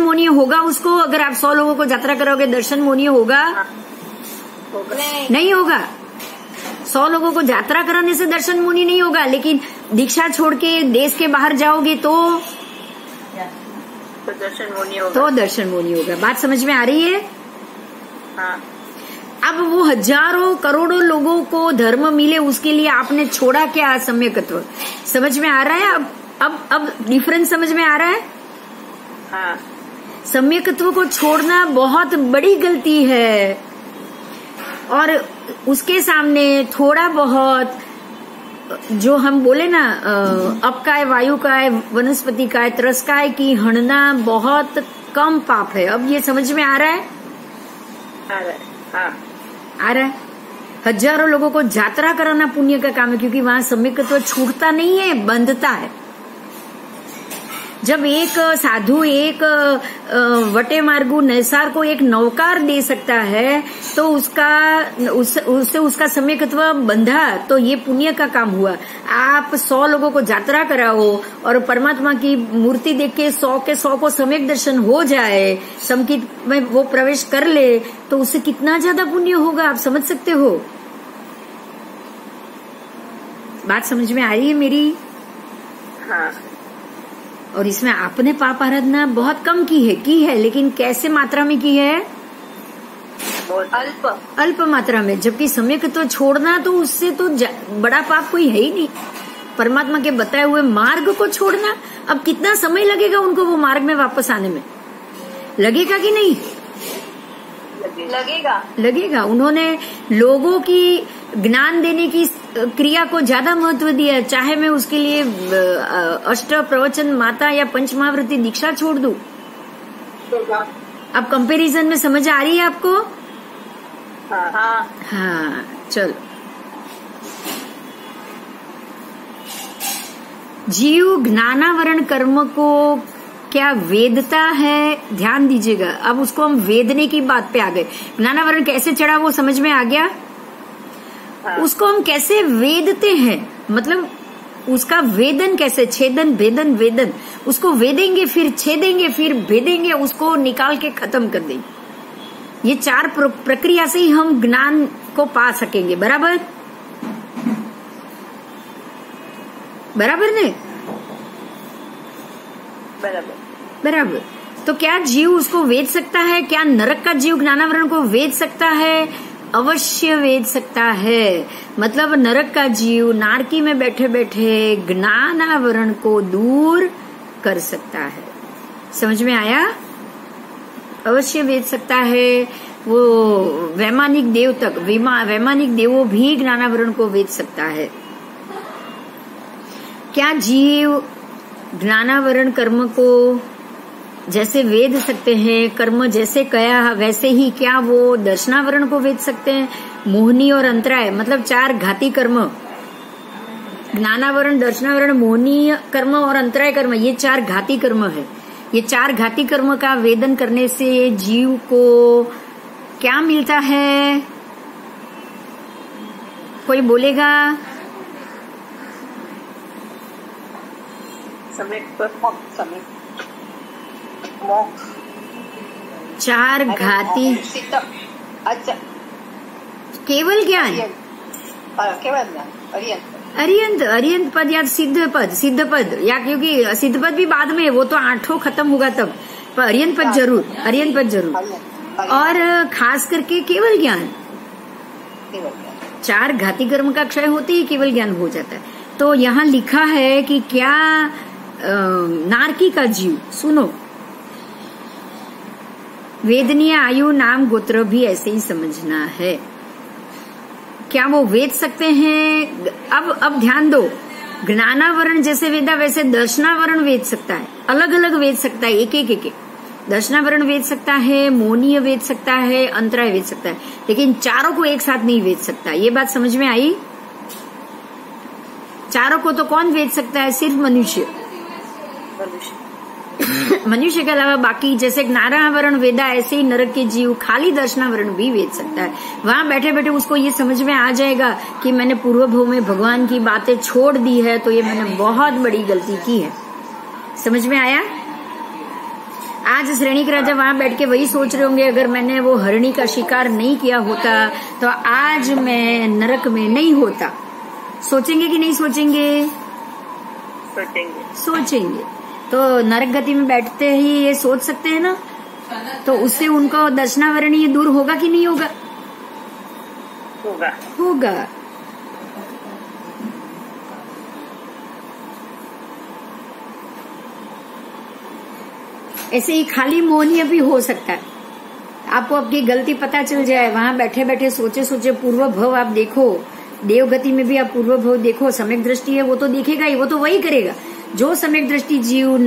मोनीय होगा उसको। अगर आप 100 लोगों को यात्रा कराओगे, दर्शन मोनीय होगा? नहीं होगा। 100 लोगों को यात्रा कराने से दर्शन मुनि नहीं होगा, लेकिन दीक्षा छोड़ के देश के बाहर जाओगे तो दर्शन मुनि होगा। बात समझ में आ रही है? हाँ। अब वो हजारों करोड़ों लोगों को धर्म मिले, उसके लिए आपने छोड़ा क्या? सम्यकत्व। समझ में आ रहा है? अब डिफरेंस समझ में आ रहा है? हाँ। सम्यकत्व को छोड़ना बहुत बड़ी गलती है, और उसके सामने थोड़ा बहुत जो हम बोले ना, अपकाय, वायु काय, वनस्पति काय, त्रस्काय की हणना बहुत कम पाप है। अब ये समझ में आ रहा है? आ रहा है। हजारों लोगों को यात्रा कराना पुण्य का काम है, क्योंकि वहां सम्यकत्व छूटता नहीं है, बंधता है। जब एक साधु एक वटे मार्गु नैसार को एक नौकार दे सकता है तो उससे उसका सम्यकत्व बंधा, तो ये पुण्य का काम हुआ। आप 100 लोगों को यात्रा कराओ और परमात्मा की मूर्ति देख के 100 के 100 को सम्यक दर्शन हो जाए, समकित में वो प्रवेश कर ले, तो उससे कितना ज्यादा पुण्य होगा, आप समझ सकते हो। बात समझ में आ रही है मेरी? हाँ। और इसमें आपने पाप आराधना बहुत कम की है, लेकिन कैसे मात्रा में की है? अल्प मात्रा में। जबकि सम्यकत्व छोड़ना तो उससे तो बड़ा पाप कोई है ही नहीं। परमात्मा के बताए हुए मार्ग को छोड़ना, अब कितना समय लगेगा उनको वो मार्ग में वापस आने में? लगेगा कि नहीं? लगेगा। उन्होंने लोगों की ज्ञान देने की क्रिया को ज्यादा महत्व दिया, चाहे मैं उसके लिए अष्ट प्रवचन माता या पंचमहावृत्ति दीक्षा छोड़ दूं। अब कंपैरिजन में समझ आ रही है आपको? हाँ, चलो। जीव ज्ञानावरण कर्म को क्या वेदता है? ध्यान दीजिएगा, अब उसको हम वेदने की बात पे आ गए। ज्ञानावरण कैसे चढ़ा वो समझ में आ गया? उसको हम कैसे वेदते हैं, मतलब उसका वेदन कैसे, छेदन भेदन वेदन, उसको वेदेंगे फिर छेदेंगे फिर भेदेंगे, उसको निकाल के खत्म कर देंगे। ये 4 प्रक्रिया से ही हम ज्ञान को पा सकेंगे। बराबर ने? बराबर। तो क्या जीव उसको वेद सकता है? क्या नरक का जीव ज्ञानावरण को वेद सकता है? अवश्य वेद सकता है। मतलब नरक का जीव नारकी में बैठे बैठे ज्ञानावरण को दूर कर सकता है। समझ में आया? अवश्य वेद सकता है। वो वैमानिक देव तक, वैमानिक देवों भी ज्ञानावरण को वेद सकता है। क्या जीव ज्ञानावरण कर्म को जैसे वेद सकते हैं, कर्म जैसे कया वैसे ही क्या वो दर्शनावरण को वेद सकते हैं? मोहनी और अंतराय मतलब 4 घाती कर्म, ज्ञानावरण, दर्शनावरण, मोहनीय कर्म और अंतराय कर्म, ये 4 घाती कर्म है। ये 4 घाती कर्म का वेदन करने से जीव को क्या मिलता है? कोई बोलेगा? मोक्ष। 4 घाती अच्छा, केवल ज्ञान, केवल ज्ञान, अरियंत पद या सिद्ध पद या, क्योंकि सिद्ध पद भी बाद में, वो तो 8 खत्म होगा तब, पर अरियंत पद जरूर। और खास करके केवल ज्ञान, 4 घाती कर्म का क्षय होते ही केवल ज्ञान हो जाता है। तो यहाँ लिखा है कि क्या नारकी का जीव, सुनो, वेदनीय आयु नाम गोत्र भी ऐसे ही समझना है। क्या वो वेद सकते हैं? अब ध्यान दो, ज्ञानावरण जैसे वेदा वैसे दर्शनावरण वेद सकता है, अलग अलग वेद सकता है, एक। दर्शनावरण वेद सकता है, मोहनीय वेद सकता है, अंतराय वेद सकता है, लेकिन चारों को एक साथ नहीं वेद सकता। ये बात समझ में आई? चारों को तो कौन वेद सकता है? सिर्फ मनुष्य। मनुष्य के अलावा बाकी, जैसे ज्ञानावरण वेदा ऐसे ही नरक के जीव खाली दर्शनावरण भी वेद सकता है। वहां बैठे बैठे उसको ये समझ में आ जाएगा कि मैंने पूर्व भव में भगवान की बातें छोड़ दी है, तो ये मैंने बहुत बड़ी गलती की है। समझ में आया? आज श्रेणी के राजा वहां बैठ के वही सोच रहे होंगे, अगर मैंने वो हरिणी का शिकार नहीं किया होता तो आज मैं नरक में नहीं होता। सोचेंगे कि नहीं सोचेंगे? सोचेंगे। तो नरक गति में बैठते ही ये सोच सकते हैं ना, तो उससे उनको दर्शनावरण ये दूर होगा कि नहीं होगा? होगा। ऐसे ही खाली मोहनीय भी हो सकता है। आपको आपकी गलती पता चल जाए, वहां बैठे बैठे सोचे पूर्व भव आप देखो, देव गति में भी आप पूर्व भव देखो, सम्यक दृष्टि है वो तो देखेगा ही, वो तो वही करेगा। जो सम्यक दृष्टि जीव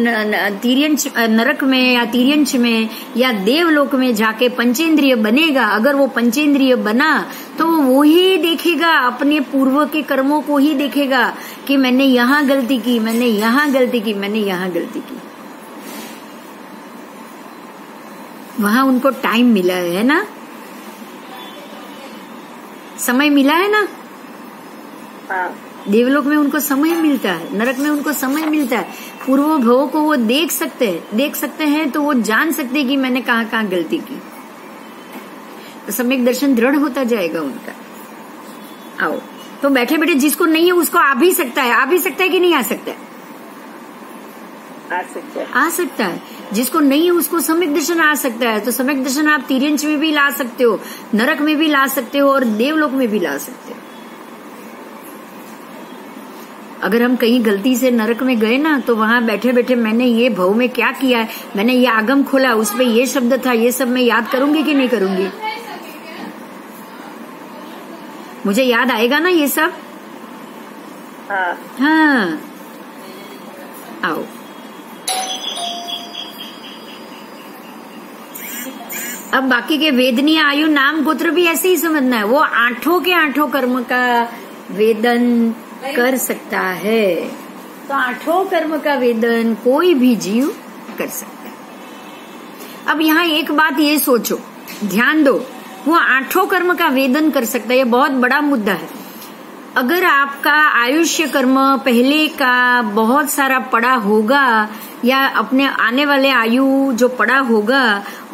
तिर्यंश नरक में या तिर्यंश में या देवलोक में जाके पंचेंद्रिय बनेगा, अगर वो पंचेंद्रिय बना तो वो ही देखेगा, अपने पूर्व के कर्मों को ही देखेगा कि मैंने यहाँ गलती की, मैंने यहाँ गलती की, मैंने यहाँ गलती की। वहां उनको टाइम मिला है ना, समय मिला है ना। देवलोक में उनको समय मिलता है, नरक में उनको समय मिलता है। पूर्व भव को वो देख सकते हैं तो वो जान सकते हैं कि मैंने कहाँ कहाँ गलती की, तो सम्यक दर्शन दृढ़ होता जाएगा उनका। आओ, तो बैठे बैठे जिसको नहीं है उसको आ भी सकता है कि नहीं आ सकता है? आ सकता है। जिसको नहीं है उसको सम्यक दर्शन आ सकता है। तो सम्यक दर्शन आप तिर्यंश में भी ला सकते हो, नरक में भी ला सकते हो और देवलोक में भी ला सकते हो। अगर हम कहीं गलती से नरक में गए ना, तो वहां बैठे बैठे मैंने ये भव में क्या किया है, मैंने ये आगम खोला, उसमें ये शब्द था, ये सब मैं याद करूंगी कि नहीं करूंगी? मुझे याद आएगा ना ये सब? हाँ। आओ, अब बाकी के वेदनीय आयु नाम गोत्र भी ऐसे ही समझना है। वो 8 के 8 कर्म का वेदन कर सकता है। तो 8 कर्म का वेदन कोई भी जीव कर सकता है। अब यहाँ एक बात ये सोचो, ध्यान दो, वो 8 कर्म का वेदन कर सकता है, ये बहुत बड़ा मुद्दा है। अगर आपका आयुष्य कर्म पहले का बहुत सारा पड़ा होगा या अपने आने वाले आयु जो पड़ा होगा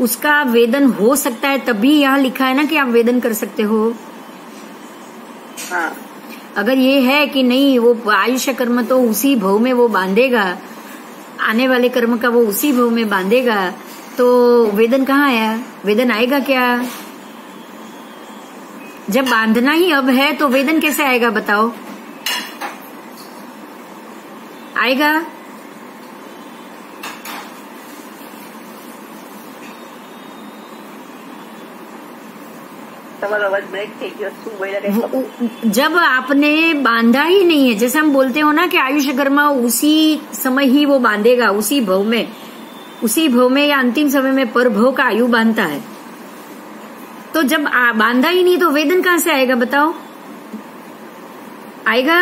उसका वेदन हो सकता है, तभी यहाँ लिखा है ना कि आप वेदन कर सकते हो। हाँ। अगर ये है कि नहीं, वो आयुष्य कर्म तो उसी भव में वो बांधेगा, आने वाले कर्म का वो उसी भव में बांधेगा, तो वेदन कहाँ आया? वेदन आएगा क्या? जब बांधना ही अब है तो वेदन कैसे आएगा बताओ? आएगा? તમારો અવાજ બ્રેક થઈ ગયો શું બોલ્યા जब आपने बांधा ही नहीं है, जैसे हम बोलते हो ना कि आयुष्य कर्म उसी समय ही वो बांधेगा, उसी भव में या अंतिम समय में पर भव का आयु बांधता है। तो जब बांधा ही नहीं तो वेदन कहाँ से आएगा बताओ? आएगा?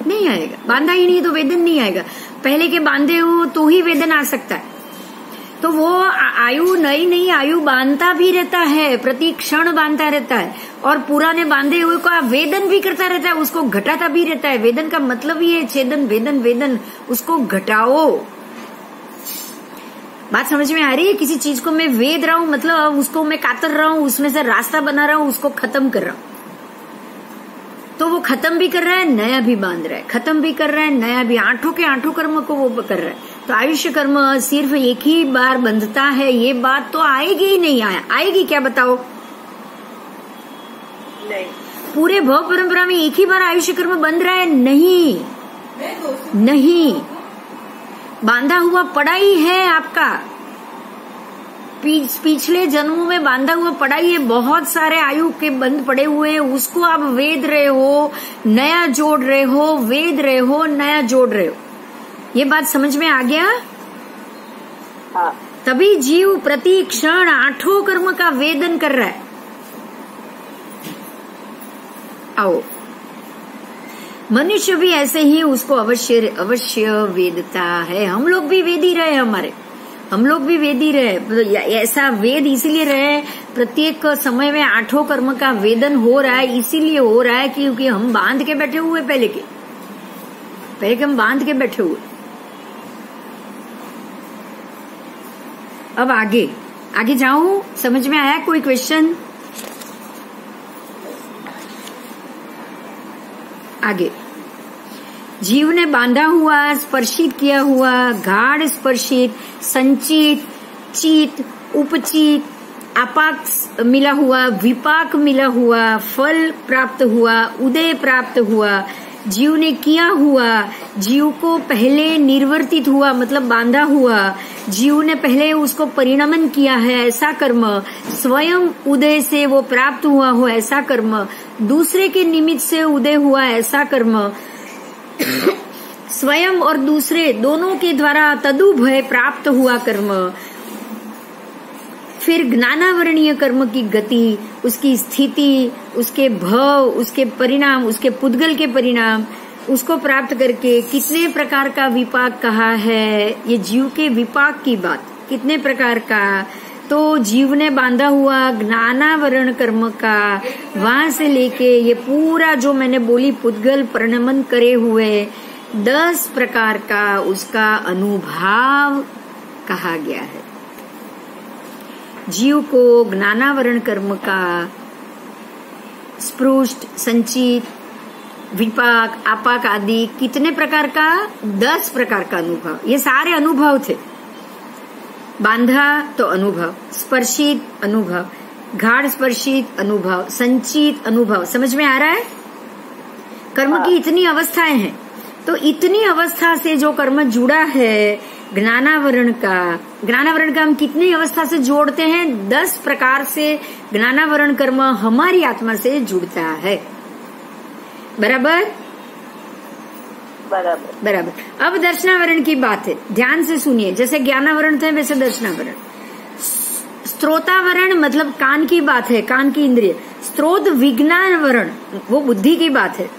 नहीं आएगा। बांधा ही नहीं तो वेदन नहीं आएगा। पहले के बांधे हो तो ही वेदन आ सकता है। तो वो आयु नई आयु बांधता भी रहता है, प्रति क्षण बांधता रहता है, और पुराने बांधे हुए को वेदन भी करता रहता है, उसको घटाता भी रहता है। वेदन का मतलब ही है छेदन, वेदन, वेदन, उसको घटाओ। बात समझ में आ रही है? किसी चीज को मैं वेद रहा हूं मतलब उसको मैं कातर रहा हूं, उसमें से रास्ता बना रहा हूं, उसको खत्म कर रहा हूं। तो वो खत्म भी कर रहा है, नया भी बांध रहा है, खत्म भी कर रहा है, नया भी, आठों के आठों कर्म को वो कर रहा है। तो आयुष्य कर्म सिर्फ एक ही बार बंधता है, ये बात तो आएगी ही नहीं। आएगी क्या बताओ? नहीं। पूरे भव परंपरा में एक ही बार आयुष्य कर्म बंध रहा है? नहीं, बांधा हुआ पड़ा ही है आपका, पिछले जन्मों में बांधा हुआ पड़ा ही है, बहुत सारे आयु के बंद पड़े हुए हैं, उसको आप वेद रहे हो, नया जोड़ रहे हो, वेद रहे हो, नया जोड़ रहे हो। ये बात समझ में आ गया? हाँ। तभी जीव प्रति क्षण आठों कर्म का वेदन कर रहा है। आओ, मनुष्य भी ऐसे ही उसको अवश्य वेदता है। हम लोग भी वेदी रहे, हम लोग भी वेदी रहे। ऐसा वेद इसीलिए रहे, प्रत्येक समय में आठों कर्म का वेदन हो रहा है, इसीलिए हो रहा है क्योंकि हम बांध के बैठे हुए पहले के हम बांध के बैठे हुए। अब आगे जाऊं? समझ में आया? कोई क्वेश्चन? आगे, जीव ने बांधा हुआ, स्पर्शित किया हुआ, गाढ़ स्पर्शित, संचित, चित, उपचित, आपाक मिला हुआ, विपाक मिला हुआ, फल प्राप्त हुआ, उदय प्राप्त हुआ, जीव ने किया हुआ, जीव को पहले निर्वर्तित हुआ मतलब बांधा हुआ, जीव ने पहले उसको परिणमन किया है ऐसा कर्म, स्वयं उदय से वो प्राप्त हुआ हो ऐसा कर्म, दूसरे के निमित्त से उदय हुआ ऐसा कर्म, स्वयं और दूसरे दोनों के द्वारा तदुभय प्राप्त हुआ कर्म, फिर ज्ञानावरणीय कर्म की गति, उसकी स्थिति, उसके भव, उसके परिणाम, उसके पुद्गल के परिणाम, उसको प्राप्त करके कितने प्रकार का विपाक कहा है। ये जीव के विपाक की बात, कितने प्रकार का, तो जीव ने बांधा हुआ ज्ञानावरण कर्म का, वहां से लेके ये पूरा जो मैंने बोली पुद्गल परिणमन करे हुए 10 प्रकार का उसका अनुभाव कहा गया है। जीव को ज्ञानावरण कर्म का स्पृष्ट, संचित, विपाक, आपाक आदि कितने प्रकार का? 10 प्रकार का अनुभव। ये सारे अनुभव थे। बांधा तो अनुभव, स्पर्शित अनुभव, गाढ़ स्पर्शित अनुभव, संचित अनुभव। समझ में आ रहा है? कर्म की इतनी अवस्थाएं हैं, तो इतनी अवस्था से जो कर्म जुड़ा है ज्ञानावरण का हम कितनी अवस्था से जोड़ते हैं? 10 प्रकार से ज्ञानावरण कर्म हमारी आत्मा से जुड़ता है। बराबर? अब दर्शनावरण की बात है, ध्यान से सुनिए। जैसे ज्ञानावरण थे वैसे दर्शनावरण। स्त्रोतावरण मतलब कान की बात है, कान की इंद्रिय। स्त्रोत विज्ञानवरण वो बुद्धि की बात है।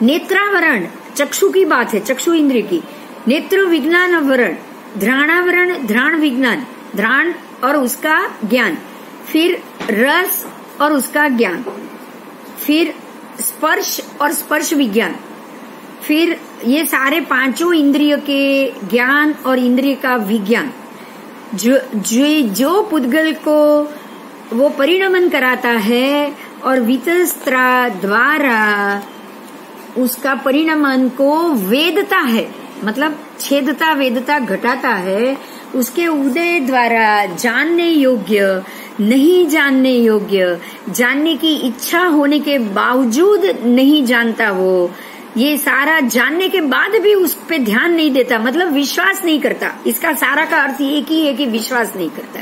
नेत्रावरण चक्षु की बात है, चक्षु इंद्रिय की। नेत्र विज्ञानवरण, घ्राणावरण घ्राण विज्ञान, घ्राण और उसका ज्ञान, फिर रस और उसका ज्ञान, फिर स्पर्श और स्पर्श विज्ञान, फिर ये सारे 5 इंद्रिय के ज्ञान और इंद्रिय का विज्ञान, जो पुद्गल को वो परिणमन कराता है और वितस्त्रा द्वारा उसका परिणमन को वेदता है, मतलब छेदता, वेदता, घटाता है। उसके उदय द्वारा जानने योग्य, नहीं जानने योग्य, जानने की इच्छा होने के बावजूद नहीं जानता वो, ये सारा जानने के बाद भी उस पे ध्यान नहीं देता, मतलब विश्वास नहीं करता। इसका सारा का अर्थ एक ही है कि विश्वास नहीं करता।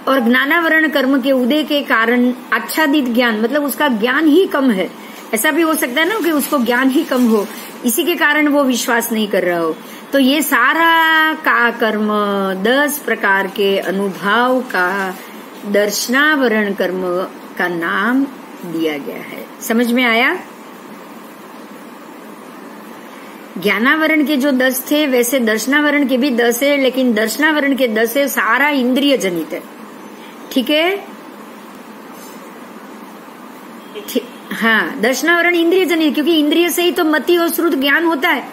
और ज्ञानावरण कर्म के उदय के कारण आच्छादित ज्ञान, मतलब उसका ज्ञान ही कम है, ऐसा भी हो सकता है ना कि उसको ज्ञान ही कम हो, इसी के कारण वो विश्वास नहीं कर रहा हो। तो ये सारा का कर्म 10 प्रकार के अनुभाव का दर्शनावरण कर्म का नाम दिया गया है। समझ में आया? ज्ञानावरण के जो 10 थे वैसे दर्शनावरण के भी 10 है, लेकिन दर्शनावरण के 10 है सारा इंद्रिय जनित है। ठीक है? हाँ, दर्शनावरण इंद्रिय जनित, क्योंकि इंद्रिय से ही तो मति और श्रुत ज्ञान होता है,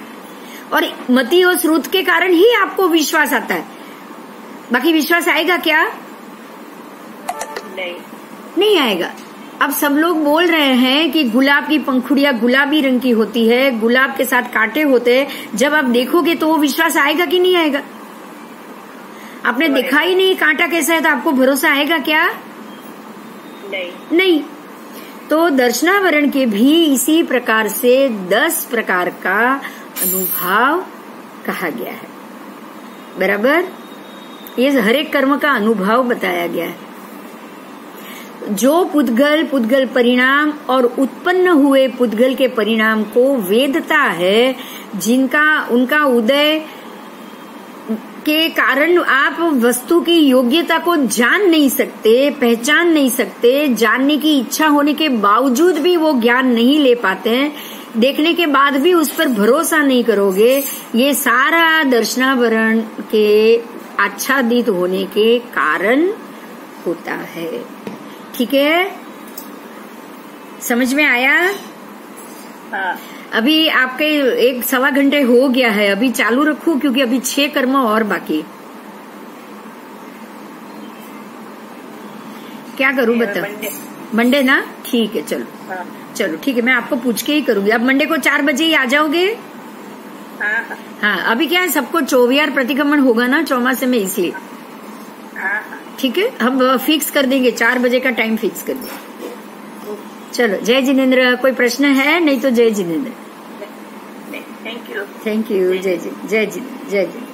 और मति और श्रुत के कारण ही आपको विश्वास आता है। बाकी विश्वास आएगा क्या? नहीं आएगा। अब सब लोग बोल रहे हैं कि गुलाब की पंखुड़ियां गुलाबी रंग की होती है, गुलाब के साथ कांटे होते हैं। जब आप देखोगे तो वो विश्वास आएगा कि नहीं आएगा? आपने देखा ही नहीं कांटा कैसा है, तो आपको भरोसा आएगा क्या? नहीं। तो दर्शनावरण के भी इसी प्रकार से 10 प्रकार का अनुभव कहा गया है। बराबर? ये हर एक कर्म का अनुभव बताया गया है। जो पुद्गल परिणाम और उत्पन्न हुए पुद्गल के परिणाम को वेदता है, जिनका उनका उदय के कारण आप वस्तु की योग्यता को जान नहीं सकते, पहचान नहीं सकते, जानने की इच्छा होने के बावजूद भी वो ज्ञान नहीं ले पाते हैं, देखने के बाद भी उस पर भरोसा नहीं करोगे, ये सारा दर्शनावरण के आच्छादित होने के कारण होता है। ठीक है? समझ में आया? हाँ। अभी आपके 1-1.25 घंटे हो गया है, अभी चालू रखूं क्योंकि अभी 6 कर्म और बाकी। क्या करूं बता? मंडे ना? ठीक है, चलो। हाँ। चलो ठीक है, मैं आपको पूछ के ही करूंगी। अब मंडे को 4 बजे ही आ जाओगे? हाँ। हाँ, अभी क्या है, सबको 24 प्रतिक्रमण होगा ना चौमासे में, इसलिए। हाँ। ठीक है, हम फिक्स कर देंगे, 4 बजे का टाइम फिक्स कर देंगे। चलो, जय जिनेन्द्र। कोई प्रश्न है? नहीं तो जय Jinendra. Thank you. Thank you. जय जिनेन्द्र।